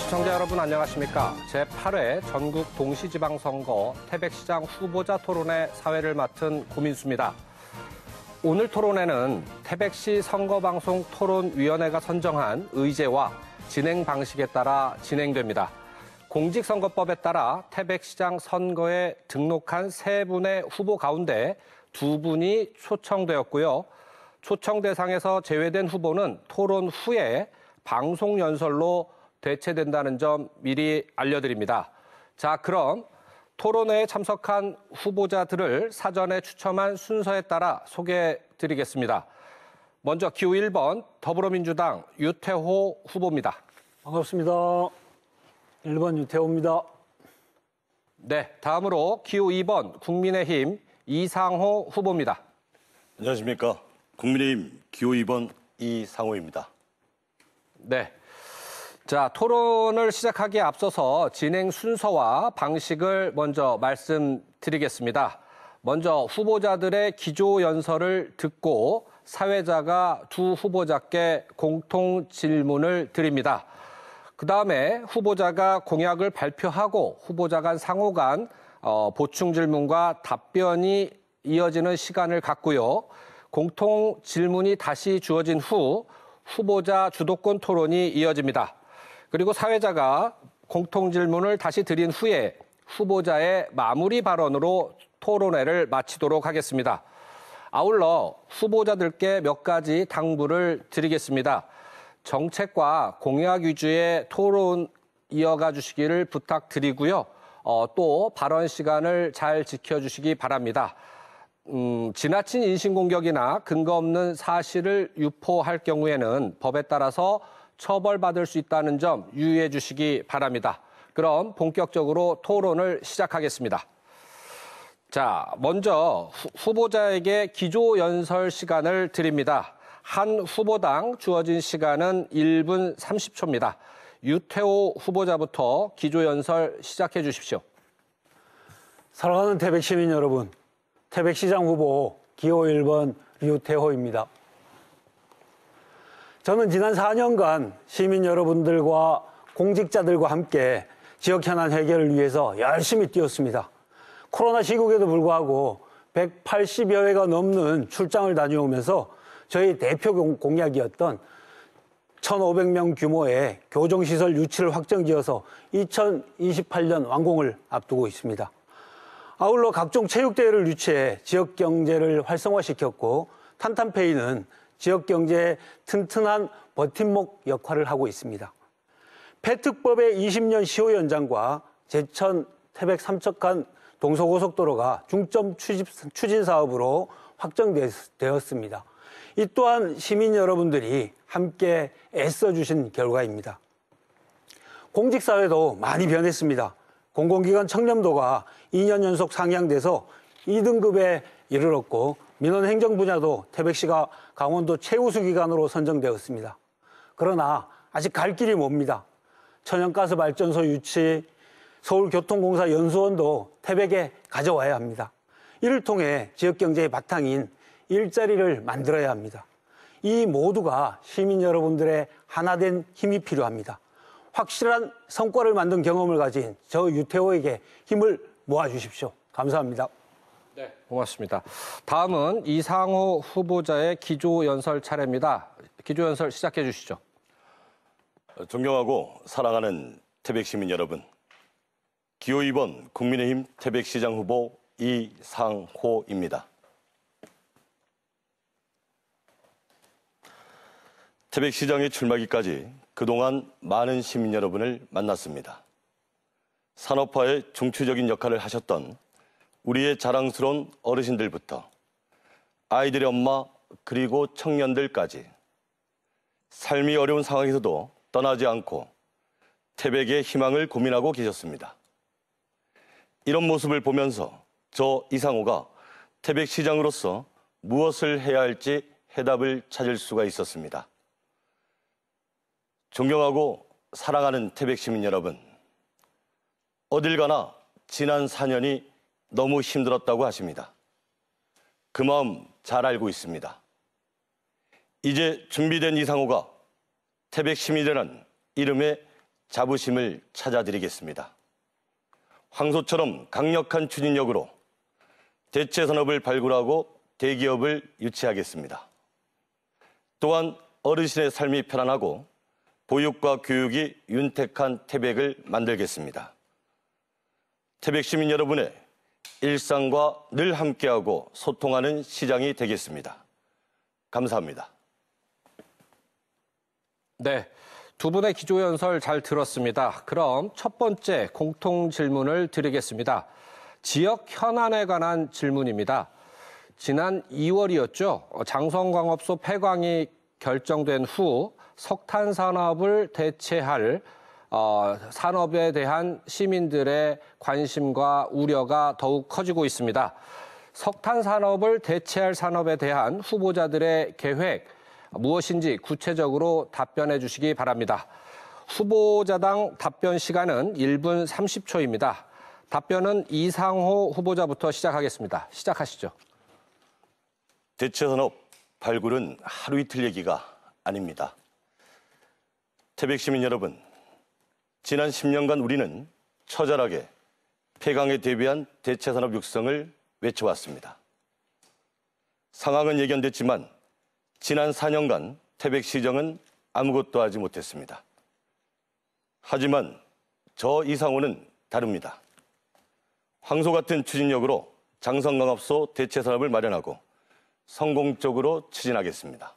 시청자 여러분 안녕하십니까? 제8회 전국 동시지방선거 태백시장 후보자 토론회 사회를 맡은 고민수입니다. 오늘 토론회는 태백시 선거방송 토론위원회가 선정한 의제와 진행 방식에 따라 진행됩니다. 공직선거법에 따라 태백시장 선거에 등록한 3분의 후보 가운데 2분이 초청되었고요. 초청 대상에서 제외된 후보는 토론 후에 방송 연설로 대체된다는 점 미리 알려드립니다. 자, 그럼 토론회에 참석한 후보자들을 사전에 추첨한 순서에 따라 소개해드리겠습니다. 먼저 기호 1번 더불어민주당 유태호 후보입니다. 반갑습니다. 1번 유태호입니다. 네, 다음으로 기호 2번 국민의힘 이상호 후보입니다. 안녕하십니까. 국민의힘 기호 2번 이상호입니다. 네. 자, 토론을 시작하기에 앞서서 진행 순서와 방식을 먼저 말씀드리겠습니다. 먼저 후보자들의 기조 연설을 듣고 사회자가 두 후보자께 공통 질문을 드립니다. 그다음에 후보자가 공약을 발표하고 후보자 간 상호 간 보충 질문과 답변이 이어지는 시간을 갖고요. 공통 질문이 다시 주어진 후 후보자 주도권 토론이 이어집니다. 그리고 사회자가 공통 질문을 다시 드린 후에 후보자의 마무리 발언으로 토론회를 마치도록 하겠습니다. 아울러 후보자들께 몇 가지 당부를 드리겠습니다. 정책과 공약 위주의 토론 이어가 주시기를 부탁드리고요. 또 발언 시간을 잘 지켜주시기 바랍니다. 지나친 인신공격이나 근거 없는 사실을 유포할 경우에는 법에 따라서 처벌받을 수 있다는 점 유의해 주시기 바랍니다. 그럼 본격적으로 토론을 시작하겠습니다. 자, 먼저 후보자에게 기조 연설 시간을 드립니다. 한 후보당 주어진 시간은 1분 30초입니다. 유태호 후보자부터 기조 연설 시작해 주십시오. 사랑하는 태백 시민 여러분, 태백시장 후보 기호 1번 유태호입니다. 저는 지난 4년간 시민 여러분들과 공직자들과 함께 지역 현안 해결을 위해서 열심히 뛰었습니다. 코로나 시국에도 불구하고 180여 회가 넘는 출장을 다녀오면서 저희 대표 공약이었던 1,500명 규모의 교정시설 유치를 확정지어서 2028년 완공을 앞두고 있습니다. 아울러 각종 체육대회를 유치해 지역경제를 활성화시켰고 탄탄페이는 지역경제의 튼튼한 버팀목 역할을 하고 있습니다. 폐특법의 20년 시효 연장과 제천 태백 삼척간 동서고속도로가 중점 추진 사업으로 확정되었습니다. 이 또한 시민 여러분들이 함께 애써주신 결과입니다. 공직사회도 많이 변했습니다. 공공기관 청렴도가 2년 연속 상향돼서 2등급에 이르렀고 민원행정 분야도 태백시가 강원도 최우수 기관으로 선정되었습니다. 그러나 아직 갈 길이 멉니다. 천연가스 발전소 유치, 서울교통공사 연수원도 태백에 가져와야 합니다. 이를 통해 지역경제의 바탕인 일자리를 만들어야 합니다. 이 모두가 시민 여러분들의 하나된 힘이 필요합니다. 확실한 성과를 만든 경험을 가진 저 유태호에게 힘을 모아주십시오. 감사합니다. 네, 고맙습니다. 다음은 이상호 후보자의 기조 연설 차례입니다. 기조 연설 시작해 주시죠. 존경하고 사랑하는 태백 시민 여러분, 기호 2번 국민의힘 태백시장 후보 이상호입니다. 태백시장에 출마하기까지 그동안 많은 시민 여러분을 만났습니다. 산업화에 중추적인 역할을 하셨던 우리의 자랑스러운 어르신들부터 아이들의 엄마 그리고 청년들까지 삶이 어려운 상황에서도 떠나지 않고 태백의 희망을 고민하고 계셨습니다. 이런 모습을 보면서 저 이상호가 태백시장으로서 무엇을 해야 할지 해답을 찾을 수가 있었습니다. 존경하고 사랑하는 태백 시민 여러분, 어딜 가나 지난 4년이 너무 힘들었다고 하십니다. 그 마음 잘 알고 있습니다. 이제 준비된 이상호가 태백 시민이라는 이름의 자부심을 찾아드리겠습니다. 황소처럼 강력한 추진력으로 대체 산업을 발굴하고 대기업을 유치하겠습니다. 또한 어르신의 삶이 편안하고 보육과 교육이 윤택한 태백을 만들겠습니다. 태백 시민 여러분의 일상과 늘 함께하고 소통하는 시장이 되겠습니다. 감사합니다. 네, 두 분의 기조연설 잘 들었습니다. 그럼 첫 번째 공통 질문을 드리겠습니다. 지역 현안에 관한 질문입니다. 지난 2월이었죠. 장성광업소 폐광이 결정된 후 석탄 산업을 대체할 산업에 대한 시민들의 관심과 우려가 더욱 커지고 있습니다. 석탄 산업을 대체할 산업에 대한 후보자들의 계획 무엇인지 구체적으로 답변해 주시기 바랍니다. 후보자당 답변 시간은 1분 30초입니다. 답변은 이상호 후보자부터 시작하겠습니다. 시작하시죠. 대체 산업 발굴은 하루 이틀 얘기가 아닙니다. 태백 시민 여러분, 지난 10년간 우리는 처절하게 폐광에 대비한 대체 산업 육성을 외쳐왔습니다. 상황은 예견됐지만 지난 4년간 태백시정은 아무것도 하지 못했습니다. 하지만 저 이상호는 다릅니다. 황소 같은 추진력으로 장성광업소 대체 산업을 마련하고 성공적으로 추진하겠습니다.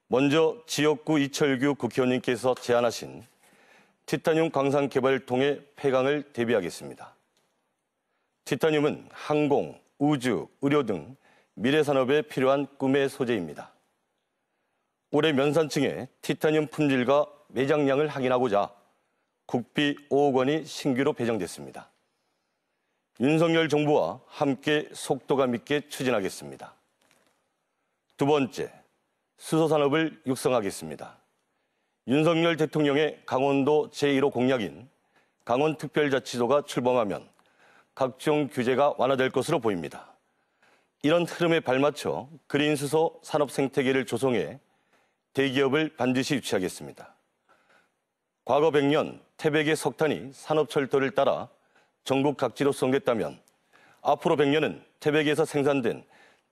먼저 지역구 이철규 국회의원님께서 제안하신 티타늄 광산 개발을 통해 폐광을 대비하겠습니다. 티타늄은 항공, 우주, 의료 등 미래 산업에 필요한 꿈의 소재입니다. 올해 면산층에 티타늄 품질과 매장량을 확인하고자 국비 5억 원이 신규로 배정됐습니다. 윤석열 정부와 함께 속도감 있게 추진하겠습니다. 두 번째, 수소산업을 육성하겠습니다. 윤석열 대통령의 강원도 제1호 공약인 강원특별자치도가 출범하면 각종 규제가 완화될 것으로 보입니다. 이런 흐름에 발맞춰 그린 수소 산업 생태계를 조성해 대기업을 반드시 유치하겠습니다. 과거 100년 태백의 석탄이 산업철도를 따라 전국 각지로 송됐다면 앞으로 100년은 태백에서 생산된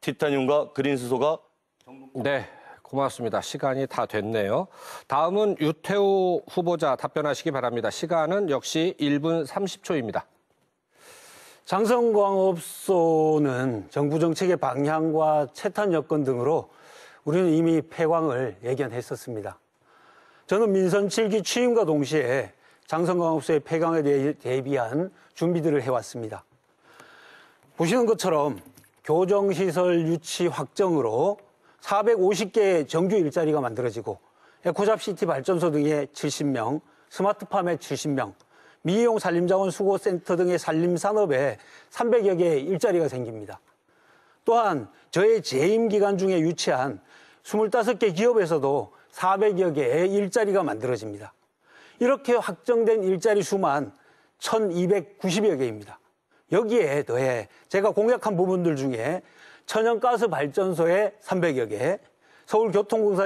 티타늄과 그린 수소가 네, 고맙습니다. 시간이 다 됐네요. 다음은 유태우 후보자 답변하시기 바랍니다. 시간은 역시 1분 30초입니다. 장성광업소는 정부 정책의 방향과 채탄 여건 등으로 우리는 이미 폐광을 예견했었습니다. 저는 민선 7기 취임과 동시에 장성광업소의 폐광에 대비한 준비들을 해왔습니다. 보시는 것처럼 교정시설 유치 확정으로 450개의 정규 일자리가 만들어지고 에코잡시티 발전소 등의 70명, 스마트팜에 70명, 미용 산림자원 수고센터 등의 산림산업에 300여 개의 일자리가 생깁니다. 또한 저의 재임 기간 중에 유치한 25개 기업에서도 400여 개의 일자리가 만들어집니다. 이렇게 확정된 일자리 수만 1290여 개입니다. 여기에 더해 제가 공약한 부분들 중에 천연가스 발전소에 300여 개, 서울교통공사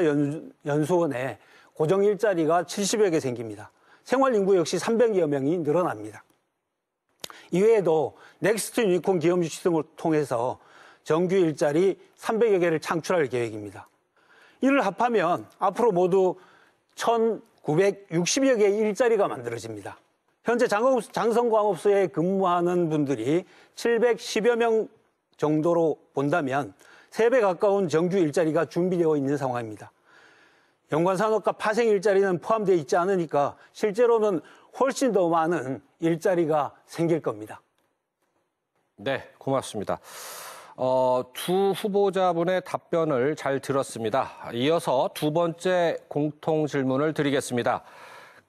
연수원에 고정 일자리가 70여 개 생깁니다. 생활인구 역시 300여 명이 늘어납니다. 이외에도 넥스트 유니콘 기업 유치 등을 통해서 정규 일자리 300여 개를 창출할 계획입니다. 이를 합하면 앞으로 모두 1960여 개의 일자리가 만들어집니다. 현재 장성광업소에 근무하는 분들이 710여 명 정도로 본다면 3배 가까운 정규 일자리가 준비되어 있는 상황입니다. 연관산업과 파생 일자리는 포함되어 있지 않으니까 실제로는 훨씬 더 많은 일자리가 생길 겁니다. 네, 고맙습니다. 두 후보자분의 답변을 잘 들었습니다. 이어서 두 번째 공통 질문을 드리겠습니다.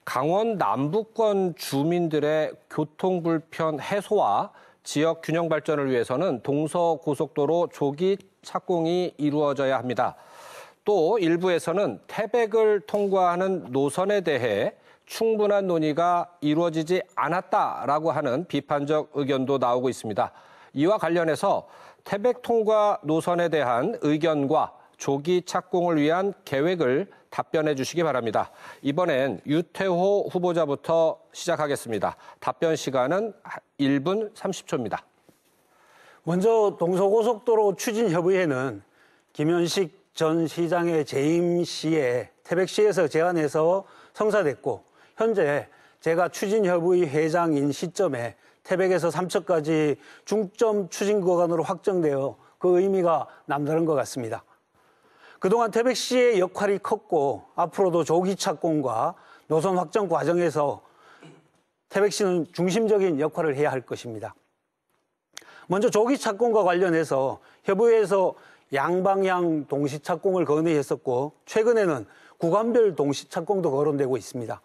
강원 남부권 주민들의 교통불편 해소와 지역 균형 발전을 위해서는 동서고속도로 조기 착공이 이루어져야 합니다. 또 일부에서는 태백을 통과하는 노선에 대해 충분한 논의가 이루어지지 않았다라고 하는 비판적 의견도 나오고 있습니다. 이와 관련해서 태백 통과 노선에 대한 의견과 조기 착공을 위한 계획을 답변해 주시기 바랍니다. 이번엔 유태호 후보자부터 시작하겠습니다. 답변 시간은 1분 30초입니다. 먼저 동서고속도로 추진 협의회는 김현식 전 시장의 재임 시에 태백시에서 제안해서 성사됐고, 현재 제가 추진협의 회장인 시점에 태백에서 삼척까지 중점 추진 구간으로 확정되어 그 의미가 남다른 것 같습니다. 그동안 태백시의 역할이 컸고 앞으로도 조기 착공과 노선 확정 과정에서 태백시는 중심적인 역할을 해야 할 것입니다. 먼저 조기 착공과 관련해서 협의회에서 양방향 동시 착공을 건의했었고, 최근에는 구간별 동시 착공도 거론되고 있습니다.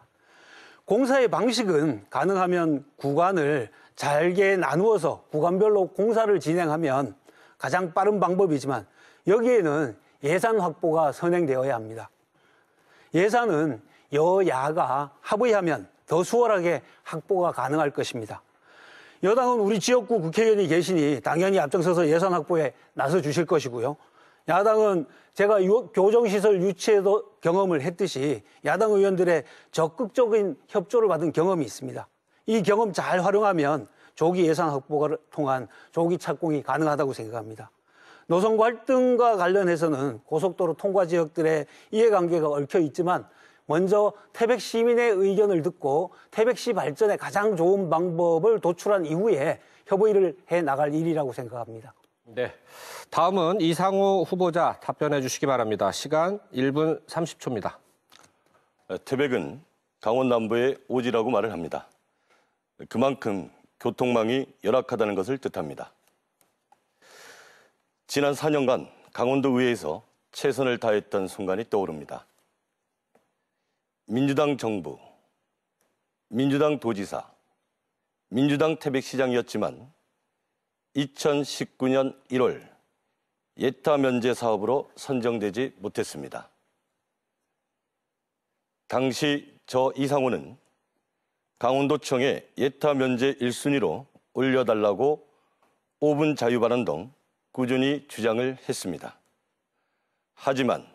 공사의 방식은 가능하면 구간을 잘게 나누어서 구간별로 공사를 진행하면 가장 빠른 방법이지만, 여기에는 예산 확보가 선행되어야 합니다. 예산은 여야가 합의하면 더 수월하게 확보가 가능할 것입니다. 여당은 우리 지역구 국회의원이 계시니 당연히 앞장서서 예산 확보에 나서 주실 것이고요. 야당은 제가 교정시설 유치에도 경험을 했듯이 야당 의원들의 적극적인 협조를 받은 경험이 있습니다. 이 경험 잘 활용하면 조기 예산 확보를 통한 조기 착공이 가능하다고 생각합니다. 노선 갈등과 관련해서는 고속도로 통과 지역들의 이해관계가 얽혀 있지만, 먼저 태백 시민의 의견을 듣고 태백시 발전에 가장 좋은 방법을 도출한 이후에 협의를 해 나갈 일이라고 생각합니다. 네, 다음은 이상우 후보자 답변해 주시기 바랍니다. 시간 1분 30초입니다. 태백은 강원 남부의 오지라고 말을 합니다. 그만큼 교통망이 열악하다는 것을 뜻합니다. 지난 4년간 강원도 의회에서 최선을 다했던 순간이 떠오릅니다. 민주당 정부, 민주당 도지사, 민주당 태백시장이었지만 2019년 1월 예타 면제 사업으로 선정되지 못했습니다. 당시 저 이상우는 강원도청에 예타 면제 1순위로 올려달라고 5분 자유발언 등 꾸준히 주장을 했습니다. 하지만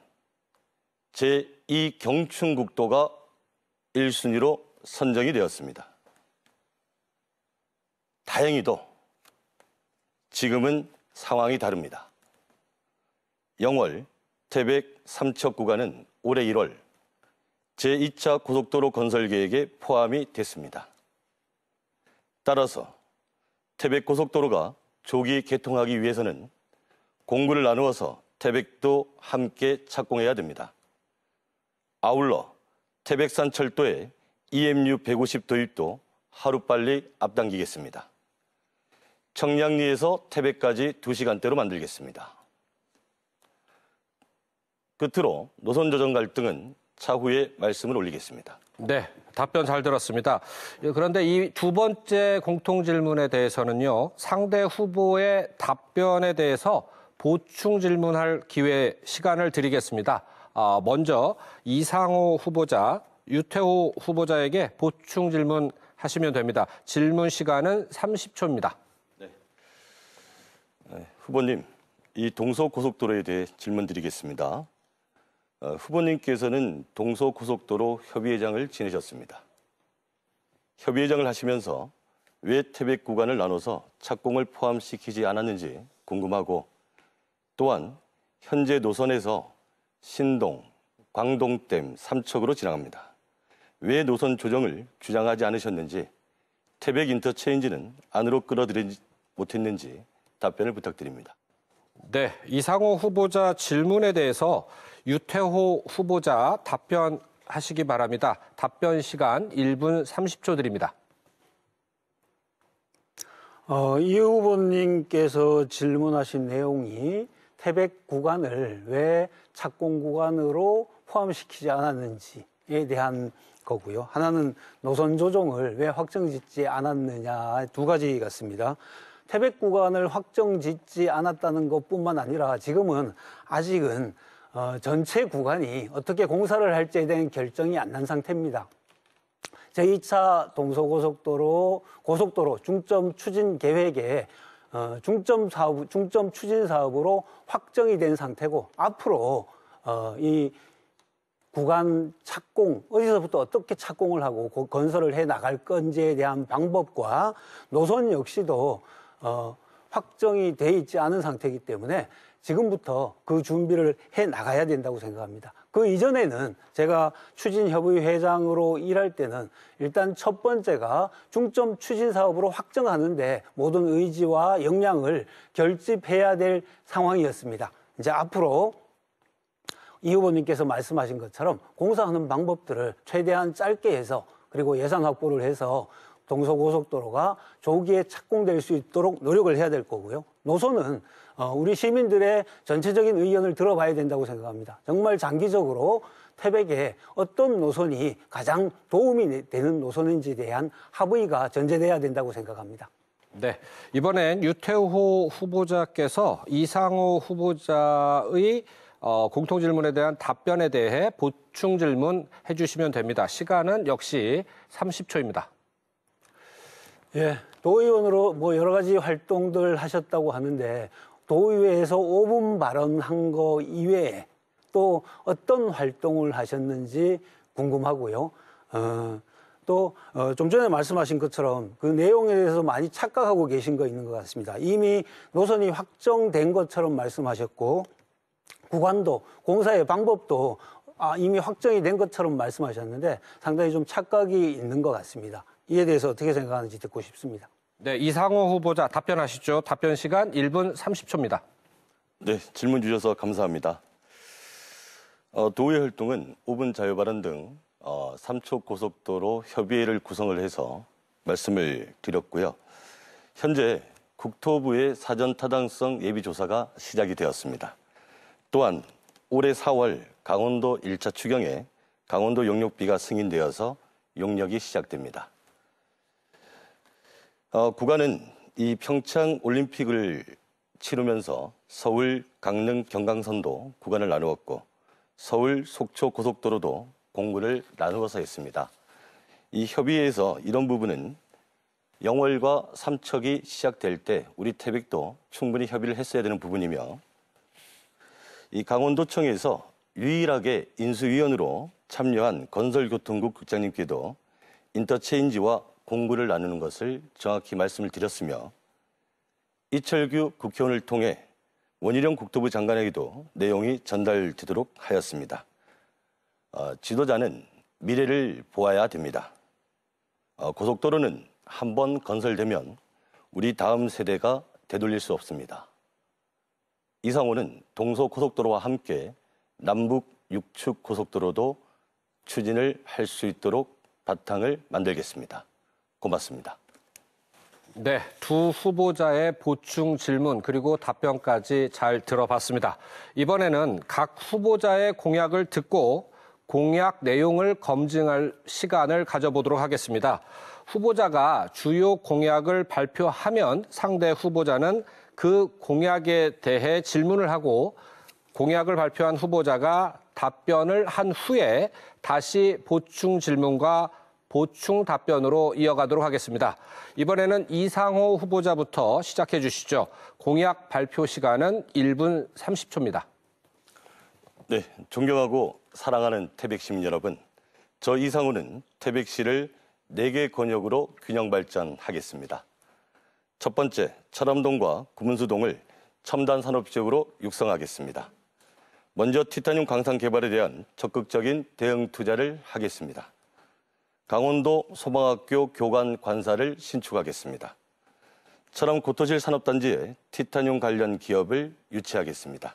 제2경춘국도가 1순위로 선정이 되었습니다. 다행히도 지금은 상황이 다릅니다. 영월 태백 삼척 구간은 올해 1월 제2차 고속도로 건설 계획에 포함이 됐습니다. 따라서 태백 고속도로가 조기 개통하기 위해서는 공구를 나누어서 태백도 함께 착공해야 됩니다. 아울러 태백산 철도의 EMU 150 도입도 하루빨리 앞당기겠습니다. 청량리에서 태백까지 2시간대로 만들겠습니다. 끝으로 노선 조정 갈등은 차후에 말씀을 올리겠습니다. 네, 답변 잘 들었습니다. 그런데 이 두 번째 공통 질문에 대해서는요, 상대 후보의 답변에 대해서 보충 질문할 기회, 시간을 드리겠습니다. 먼저 이상우 후보자, 유태호 후보자에게 보충 질문 하시면 됩니다. 질문 시간은 30초입니다. 네. 후보님, 이 동서고속도로에 대해 질문 드리겠습니다. 후보님께서는 동서고속도로 협의회장을 지내셨습니다. 협의회장을 하시면서 왜 태백 구간을 나눠서 착공을 포함시키지 않았는지 궁금하고, 또한 현재 노선에서 신동, 광동댐, 삼척으로 지나갑니다. 왜 노선 조정을 주장하지 않으셨는지, 태백 인터체인지는 안으로 끌어들이지 못했는지 답변을 부탁드립니다. 네, 이상우 후보자 질문에 대해서 유태호 후보자 답변하시기 바랍니다. 답변 시간 1분 30초 드립니다. 이 후보님께서 질문하신 내용이 태백 구간을 왜 착공 구간으로 포함시키지 않았는지에 대한 거고요. 하나는 노선 조정을 왜 확정짓지 않았느냐, 두 가지 같습니다. 태백 구간을 확정짓지 않았다는 것뿐만 아니라 지금은 아직은 전체 구간이 어떻게 공사를 할지에 대한 결정이 안 난 상태입니다. 제2차 동서고속도로 고속도로 중점 추진 계획에 중점 추진 사업으로 확정이 된 상태고 앞으로 이 구간 착공, 어디서부터 어떻게 착공을 하고 건설을 해 나갈 건지에 대한 방법과 노선 역시도 확정이 돼 있지 않은 상태이기 때문에 지금부터 그 준비를 해 나가야 된다고 생각합니다. 그 이전에는 제가 추진협의회장으로 일할 때는 일단 첫 번째가 중점 추진 사업으로 확정하는데 모든 의지와 역량을 결집해야 될 상황이었습니다. 이제 앞으로 이 후보님께서 말씀하신 것처럼 공사하는 방법들을 최대한 짧게 해서 그리고 예산 확보를 해서 동서고속도로가 조기에 착공될 수 있도록 노력을 해야 될 거고요. 노선은 우리 시민들의 전체적인 의견을 들어봐야 된다고 생각합니다. 정말 장기적으로 태백에 어떤 노선이 가장 도움이 되는 노선인지에 대한 합의가 전제돼야 된다고 생각합니다. 네, 이번엔 유태호 후보자께서 이상호 후보자의 공통질문에 대한 답변에 대해 보충 질문 해주시면 됩니다. 시간은 역시 30초입니다. 예, 도의원으로 여러 가지 활동들 하셨다고 하는데 도의회에서 5분 발언한 거 이외에 또 어떤 활동을 하셨는지 궁금하고요. 또 좀 전에 말씀하신 것처럼 그 내용에 대해서 많이 착각하고 계신 거 있는 것 같습니다. 이미 노선이 확정된 것처럼 말씀하셨고 구간도 공사의 방법도 이미 확정이 된 것처럼 말씀하셨는데 상당히 좀 착각이 있는 것 같습니다. 이에 대해서 어떻게 생각하는지 듣고 싶습니다. 네, 이상호 후보자 답변하시죠. 답변 시간 1분 30초입니다. 네, 질문 주셔서 감사합니다. 도의 활동은 5분 자유발언 등 3초 고속도로 협의회를 구성을 해서 말씀을 드렸고요. 현재 국토부의 사전타당성 예비조사가 시작이 되었습니다. 또한 올해 4월 강원도 1차 추경에 강원도 용역비가 승인되어서 용역이 시작됩니다. 구간은 이 평창 올림픽을 치르면서 서울, 강릉, 경강선도 구간을 나누었고 서울, 속초 고속도로도 공구를 나누어서 했습니다. 이 협의회에서 이런 부분은 영월과 삼척이 시작될 때 우리 태백도 충분히 협의를 했어야 되는 부분이며 이 강원도청에서 유일하게 인수위원으로 참여한 건설교통국 국장님께도 인터체인지와 공구를 나누는 것을 정확히 말씀을 드렸으며 이철규 국회의원을 통해 원희룡 국토부 장관에게도 내용이 전달되도록 하였습니다. 지도자는 미래를 보아야 됩니다. 고속도로는 한번 건설되면 우리 다음 세대가 되돌릴 수 없습니다. 이상호는 동서고속도로와 함께 남북 6축 고속도로도 추진을 할 수 있도록 바탕을 만들겠습니다. 고맙습니다. 네, 두 후보자의 보충 질문 그리고 답변까지 잘 들어봤습니다. 이번에는 각 후보자의 공약을 듣고 공약 내용을 검증할 시간을 가져보도록 하겠습니다. 후보자가 주요 공약을 발표하면 상대 후보자는 그 공약에 대해 질문을 하고 공약을 발표한 후보자가 답변을 한 후에 다시 보충 질문과 보충 답변으로 이어가도록 하겠습니다. 이번에는 이상호 후보자부터 시작해 주시죠. 공약 발표 시간은 1분 30초입니다. 네, 존경하고 사랑하는 태백 시민 여러분. 저 이상호는 태백시를 4개 권역으로 균형 발전하겠습니다. 첫 번째, 철암동과 구문수동을 첨단 산업지역으로 육성하겠습니다. 먼저 티타늄 광산 개발에 대한 적극적인 대응 투자를 하겠습니다. 강원도 소방학교 교관 관사를 신축하겠습니다. 철암 고토실 산업단지에 티타늄 관련 기업을 유치하겠습니다.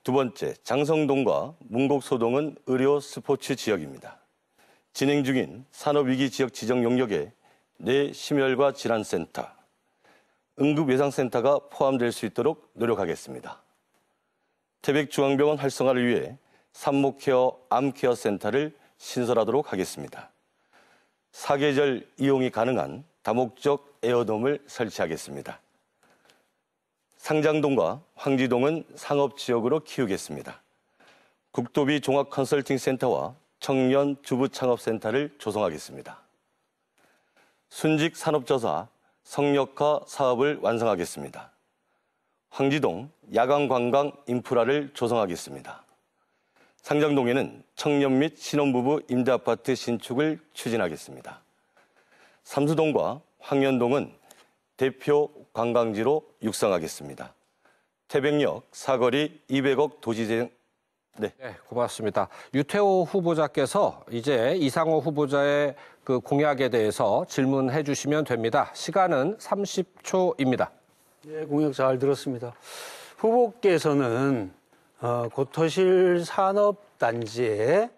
두 번째, 장성동과 문곡소동은 의료 스포츠 지역입니다. 진행 중인 산업위기 지역 지정 용역에 뇌심혈과 질환센터, 응급예상센터가 포함될 수 있도록 노력하겠습니다. 태백중앙병원 활성화를 위해 산모케어 암케어 센터를 신설하도록 하겠습니다. 사계절 이용이 가능한 다목적 에어돔을 설치하겠습니다. 상장동과 황지동은 상업지역으로 키우겠습니다. 국도비 종합컨설팅센터와 청년 주부창업센터를 조성하겠습니다. 순직 산업조사 성역화 사업을 완성하겠습니다. 황지동 야간관광 인프라를 조성하겠습니다. 상장동에는 청년 및 신혼부부 임대아파트 신축을 추진하겠습니다. 삼수동과 황현동은 대표 관광지로 육성하겠습니다. 태백역 사거리 200억 도시재생. 네, 고맙습니다. 유태호 후보자께서 이제 이상호 후보자의 그 공약에 대해서 질문해 주시면 됩니다. 시간은 30초입니다. 네, 공약 잘 들었습니다. 후보께서는 고토실 산업단지에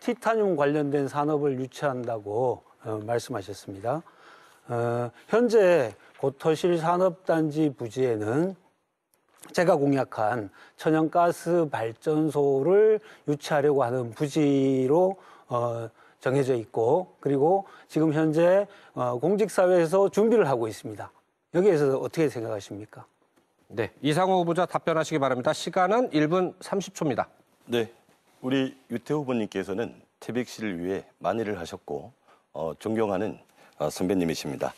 티타늄 관련된 산업을 유치한다고 말씀하셨습니다. 현재 고토실 산업단지 부지에는 제가 공약한 천연가스 발전소를 유치하려고 하는 부지로 정해져 있고, 그리고 지금 현재 공직사회에서 준비를 하고 있습니다. 여기에서 어떻게 생각하십니까? 네, 이상호 후보자 답변하시기 바랍니다. 시간은 1분 30초입니다. 네, 우리 유태호 후보님께서는 태백시를 위해 많은 일을 하셨고 존경하는 선배님이십니다.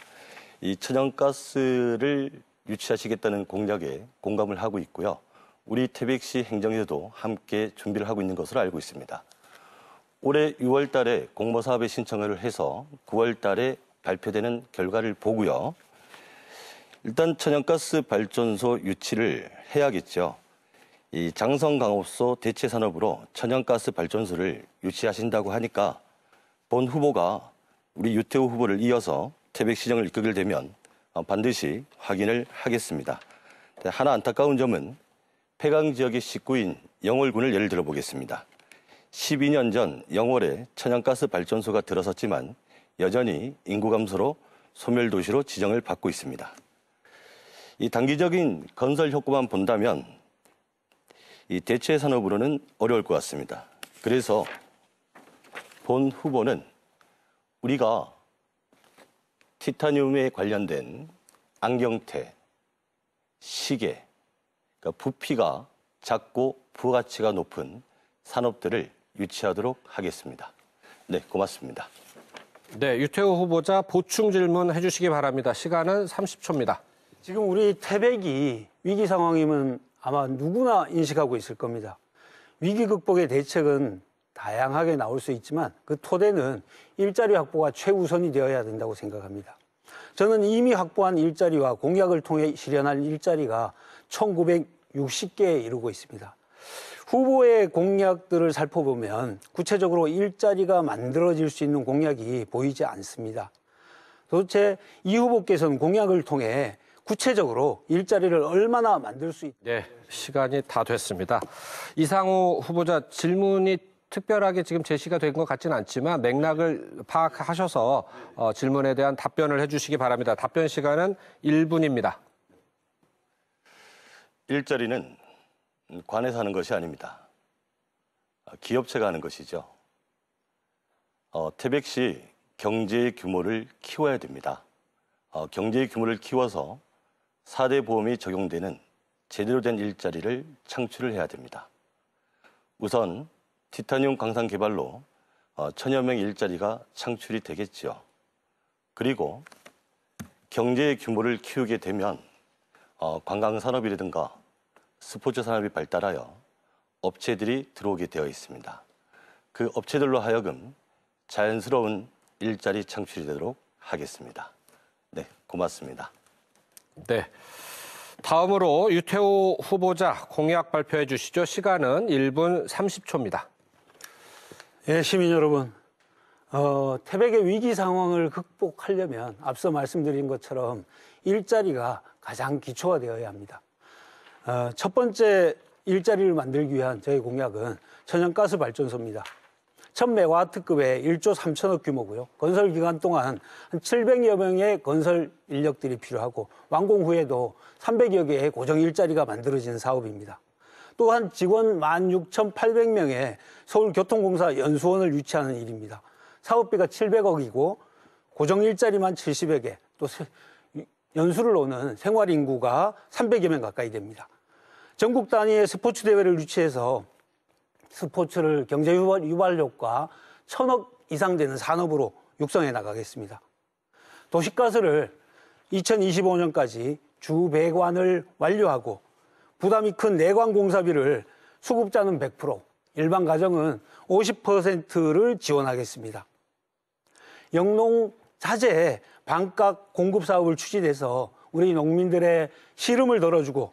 이 천연가스를 유치하시겠다는 공약에 공감을 하고 있고요. 우리 태백시 행정에도 함께 준비를 하고 있는 것으로 알고 있습니다. 올해 6월 달에 공모사업에 신청을 해서 9월 달에 발표되는 결과를 보고요. 일단 천연가스 발전소 유치를 해야겠죠. 이 장성강업소 대체산업으로 천연가스 발전소를 유치하신다고 하니까 본 후보가 우리 유태호 후보를 이어서 태백시정을 이끌게 되면 반드시 확인을 하겠습니다. 하나 안타까운 점은 폐강 지역의 식구인 영월군을 예를 들어 보겠습니다. 12년 전 영월에 천연가스 발전소가 들어섰지만 여전히 인구 감소로 소멸도시로 지정을 받고 있습니다. 이 단기적인 건설 효과만 본다면 이 대체 산업으로는 어려울 것 같습니다. 그래서 본 후보는 우리가 티타늄에 관련된 안경테, 시계, 그러니까 부피가 작고 부가치가 높은 산업들을 유치하도록 하겠습니다. 네, 고맙습니다. 네, 유태호 후보자 보충 질문 해주시기 바랍니다. 시간은 30초입니다. 지금 우리 태백이 위기 상황임은 아마 누구나 인식하고 있을 겁니다. 위기 극복의 대책은 다양하게 나올 수 있지만 그 토대는 일자리 확보가 최우선이 되어야 된다고 생각합니다. 저는 이미 확보한 일자리와 공약을 통해 실현할 일자리가 1960개에 이르고 있습니다. 후보의 공약들을 살펴보면 구체적으로 일자리가 만들어질 수 있는 공약이 보이지 않습니다. 도대체 이 후보께서는 공약을 통해 구체적으로 일자리를 얼마나 만들 수 있을까요? 네, 시간이 다 됐습니다. 이상호 후보자 질문이 특별하게 지금 제시가 된 것 같지는 않지만 맥락을 파악하셔서 질문에 대한 답변을 해주시기 바랍니다. 답변 시간은 1분입니다. 일자리는 관에서 하는 것이 아닙니다. 기업체가 하는 것이죠. 태백시 경제의 규모를 키워야 됩니다. 경제의 규모를 키워서 4대 보험이 적용되는 제대로 된 일자리를 창출을 해야 됩니다. 우선 티타늄 광산 개발로 천여 명의 일자리가 창출이 되겠죠. 그리고 경제의 규모를 키우게 되면 관광산업이라든가 스포츠 산업이 발달하여 업체들이 들어오게 되어 있습니다. 그 업체들로 하여금 자연스러운 일자리 창출이 되도록 하겠습니다. 네, 고맙습니다. 네. 다음으로 유태호 후보자 공약 발표해 주시죠. 시간은 1분 30초입니다. 예, 시민 여러분. 태백의 위기 상황을 극복하려면 앞서 말씀드린 것처럼 일자리가 가장 기초가 되어야 합니다. 첫 번째 일자리를 만들기 위한 저희 공약은 천연가스 발전소입니다. 1000메가와트급의 1조 3천억 규모고요. 건설 기간 동안 한 700여 명의 건설 인력들이 필요하고 완공 후에도 300여 개의 고정 일자리가 만들어지는 사업입니다. 또한 직원 16,800명의 서울교통공사 연수원을 유치하는 일입니다. 사업비가 700억이고 고정 일자리만 70여 개, 또 연수를 오는 생활 인구가 300여 명 가까이 됩니다. 전국 단위의 스포츠 대회를 유치해서 스포츠를 경제 유발 효과 1,000억 이상 되는 산업으로 육성해 나가겠습니다. 도시가스를 2025년까지 주 배관을 완료하고 부담이 큰 내관 공사비를 수급자는 100%, 일반 가정은 50%를 지원하겠습니다. 영농 자재 반값 공급 사업을 추진해서 우리 농민들의 시름을 덜어주고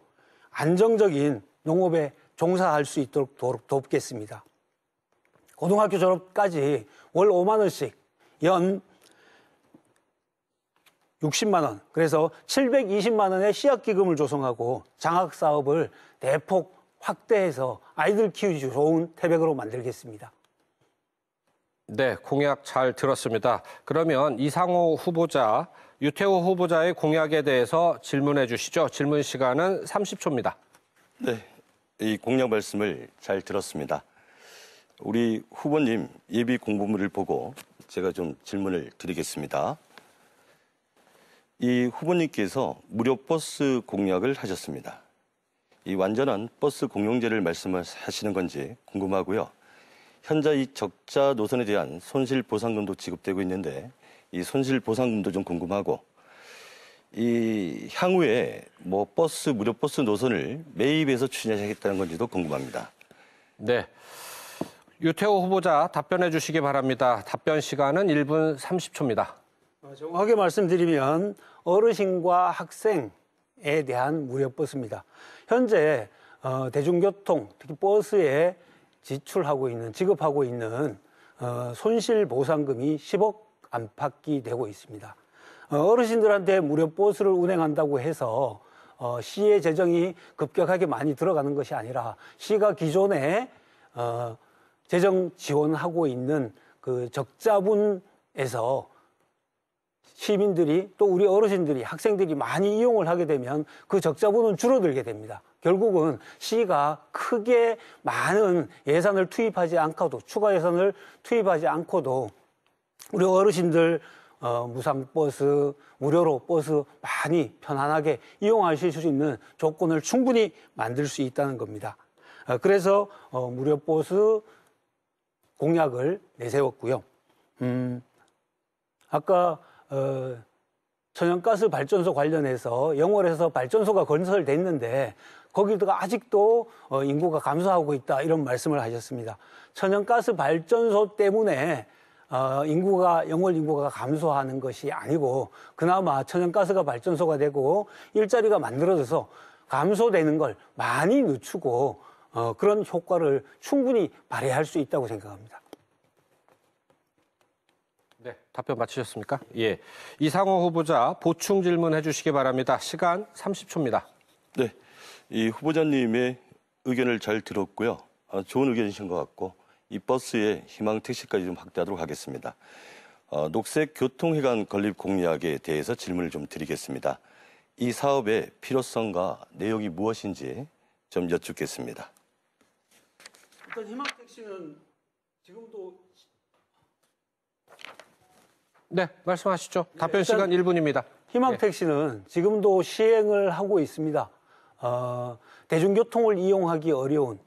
안정적인 농업에 종사할 수 있도록 돕겠습니다. 고등학교 졸업까지 월 5만 원씩 연 60만 원, 그래서 720만 원의 씨앗기금을 조성하고 장학사업을 대폭 확대해서 아이들 키우기 좋은 태백으로 만들겠습니다. 네, 공약 잘 들었습니다. 그러면 이상호 후보자, 유태호 후보자의 공약에 대해서 질문해 주시죠. 질문 시간은 30초입니다. 네, 이 공약 말씀을 잘 들었습니다. 우리 후보님 예비 공보물을 보고 제가 좀 질문을 드리겠습니다. 이 후보님께서 무료 버스 공약을 하셨습니다. 이 완전한 버스 공용제를 말씀하시는 건지 궁금하고요. 현재 이 적자 노선에 대한 손실 보상금도 지급되고 있는데 이 손실 보상금도 좀 궁금하고 이 향후에 뭐 버스 무료 버스 노선을 매입해서 추진하시겠다는 건지도 궁금합니다. 네, 유태호 후보자 답변해 주시기 바랍니다. 답변 시간은 1분 30초입니다. 정확하게 말씀드리면 어르신과 학생에 대한 무료 버스입니다. 현재 대중교통, 특히 버스에 지급하고 있는 손실보상금이 10억 안팎이 되고 있습니다. 어르신들한테 무료 버스를 운행한다고 해서 시의 재정이 급격하게 많이 들어가는 것이 아니라 시가 기존에 재정 지원하고 있는 그 적자분에서 시민들이 또 우리 어르신들이 학생들이 많이 이용을 하게 되면 그 적자분은 줄어들게 됩니다. 결국은 시가 크게 많은 예산을 투입하지 않고도 추가 예산을 투입하지 않고도 우리 어르신들 무상버스, 무료로 버스 많이 편안하게 이용하실 수 있는 조건을 충분히 만들 수 있다는 겁니다. 그래서 무료 버스 공약을 내세웠고요. 아까 천연가스 발전소 관련해서 영월에서 발전소가 건설됐는데 거기다가 아직도 인구가 감소하고 있다 이런 말씀을 하셨습니다. 천연가스 발전소 때문에 영월 인구가 감소하는 것이 아니고 그나마 천연가스가 발전소가 되고 일자리가 만들어져서 감소되는 걸 많이 늦추고 그런 효과를 충분히 발휘할 수 있다고 생각합니다. 네, 답변 마치셨습니까? 예, 이상호 후보자 보충 질문해 주시기 바랍니다. 시간 30초입니다. 네, 이 후보자님의 의견을 잘 들었고요. 좋은 의견이신 것 같고 이 버스의 희망 택시까지 좀 확대하도록 하겠습니다. 녹색 교통회관 건립 공약에 대해서 질문을 좀 드리겠습니다. 이 사업의 필요성과 내용이 무엇인지 좀 여쭙겠습니다. 일단 희망 택시는 지금도 네, 말씀하시죠. 답변 시간 1분입니다. 희망 택시는 지금도 시행을 하고 있습니다. 대중교통을 이용하기 어려운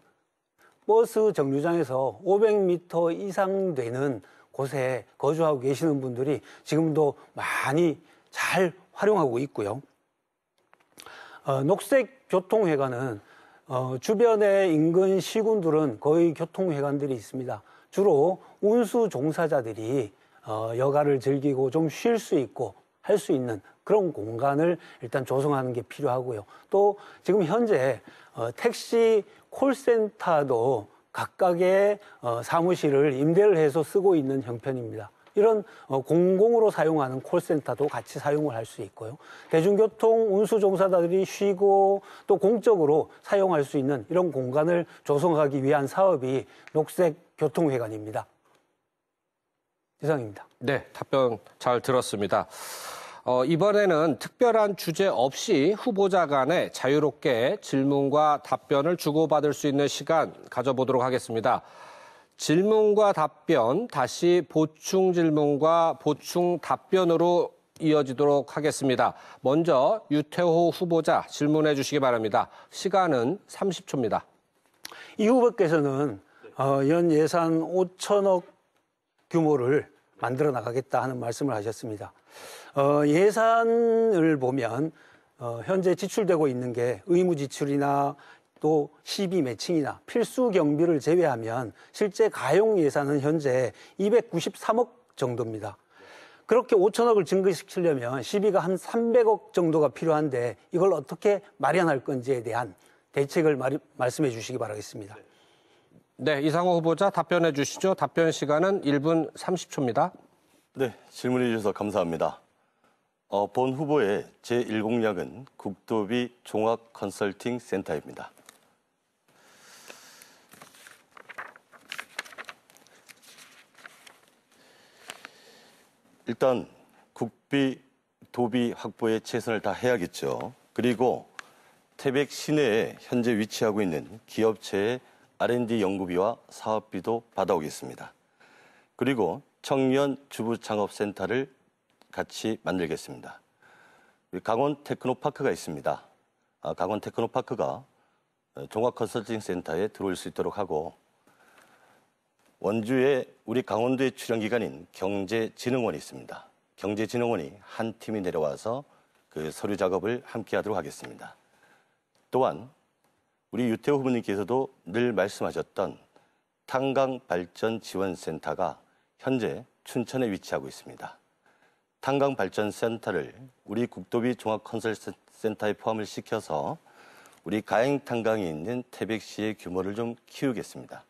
버스 정류장에서 500m 이상 되는 곳에 거주하고 계시는 분들이 지금도 많이 잘 활용하고 있고요. 녹색교통회관은 주변의 인근 시군들은 거의 교통회관들이 있습니다. 주로 운수 종사자들이 여가를 즐기고 좀 쉴 수 있고 할 수 있는 그런 공간을 일단 조성하는 게 필요하고요. 또 지금 현재 택시 콜센터도 각각의 사무실을 임대를 해서 쓰고 있는 형편입니다. 이런 공공으로 사용하는 콜센터도 같이 사용을 할 수 있고요. 대중교통 운수 종사자들이 쉬고 또 공적으로 사용할 수 있는 이런 공간을 조성하기 위한 사업이 녹색교통회관입니다. 이상입니다. 네, 답변 잘 들었습니다. 이번에는 특별한 주제 없이 후보자 간에 자유롭게 질문과 답변을 주고받을 수 있는 시간 가져보도록 하겠습니다. 질문과 답변, 다시 보충 질문과 보충 답변으로 이어지도록 하겠습니다. 먼저 유태호 후보자 질문해 주시기 바랍니다. 시간은 30초입니다. 이 후보께서는 연 예산 5천억 규모를 만들어 나가겠다 하는 말씀을 하셨습니다. 예산을 보면 현재 지출되고 있는 게 의무 지출이나 또 시비 매칭이나 필수 경비를 제외하면 실제 가용 예산은 현재 293억 정도입니다. 그렇게 5천억을 증가시키려면 시비가 한 300억 정도가 필요한데 이걸 어떻게 마련할 건지에 대한 대책을 말씀해 주시기 바라겠습니다. 네, 이상호 후보자 답변해 주시죠. 답변 시간은 1분 30초입니다. 네, 질문해 주셔서 감사합니다. 본 후보의 제1공약은 국도비 종합 컨설팅 센터입니다. 일단 국비, 도비 확보에 최선을 다해야겠죠. 그리고 태백 시내에 현재 위치하고 있는 기업체의 R&D 연구비와 사업비도 받아오겠습니다. 그리고 청년 주부 창업센터를 같이 만들겠습니다. 강원 테크노파크가 있습니다. 강원 테크노파크가 종합 컨설팅 센터에 들어올 수 있도록 하고 원주에 우리 강원도의 출연기관인 경제진흥원이 있습니다. 경제진흥원이 한 팀이 내려와서 그 서류 작업을 함께 하도록 하겠습니다. 또한 우리 유태호 후보님께서도 늘 말씀하셨던 탄광발전지원센터가 현재 춘천에 위치하고 있습니다. 탄광발전센터를 우리 국도비 종합컨설센터에 포함을 시켜서 우리 가행탄광이 있는 태백시의 규모를 좀 키우겠습니다.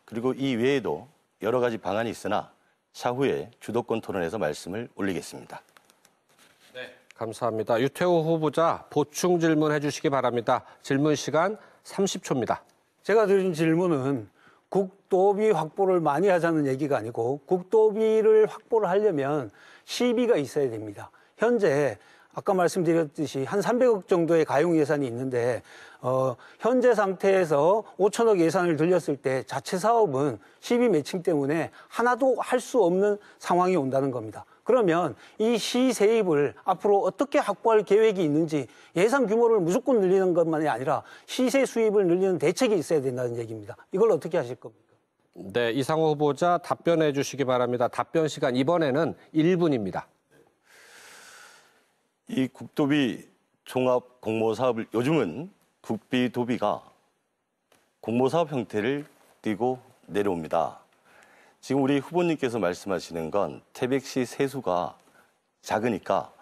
그리고 이 외에도 여러 가지 방안이 있으나 차후에 주도권 토론에서 말씀을 올리겠습니다. 네, 감사합니다. 유태호 후보자 보충 질문해 주시기 바랍니다. 질문 시간 30초입니다. 제가 드린 질문은 국도비 확보를 많이 하자는 얘기가 아니고 국도비를 확보를 하려면 시비가 있어야 됩니다. 현재 아까 말씀드렸듯이 한 300억 정도의 가용 예산이 있는데 현재 상태에서 5천억 예산을 들렸을 때 자체 사업은 시비 매칭 때문에 하나도 할 수 없는 상황이 온다는 겁니다. 그러면 이 시세입을 앞으로 어떻게 확보할 계획이 있는지 예산 규모를 무조건 늘리는 것만이 아니라 시세 수입을 늘리는 대책이 있어야 된다는 얘기입니다. 이걸 어떻게 하실 겁니까? 네, 이상호 후보자 답변해 주시기 바랍니다. 답변 시간 이번에는 1분입니다. 이 국도비 종합 공모사업을 요즘은 국비 도비가 공모사업 형태를 띠고 내려옵니다. 지금 우리 후보님께서 말씀하시는 건 태백시 세수가 작으니까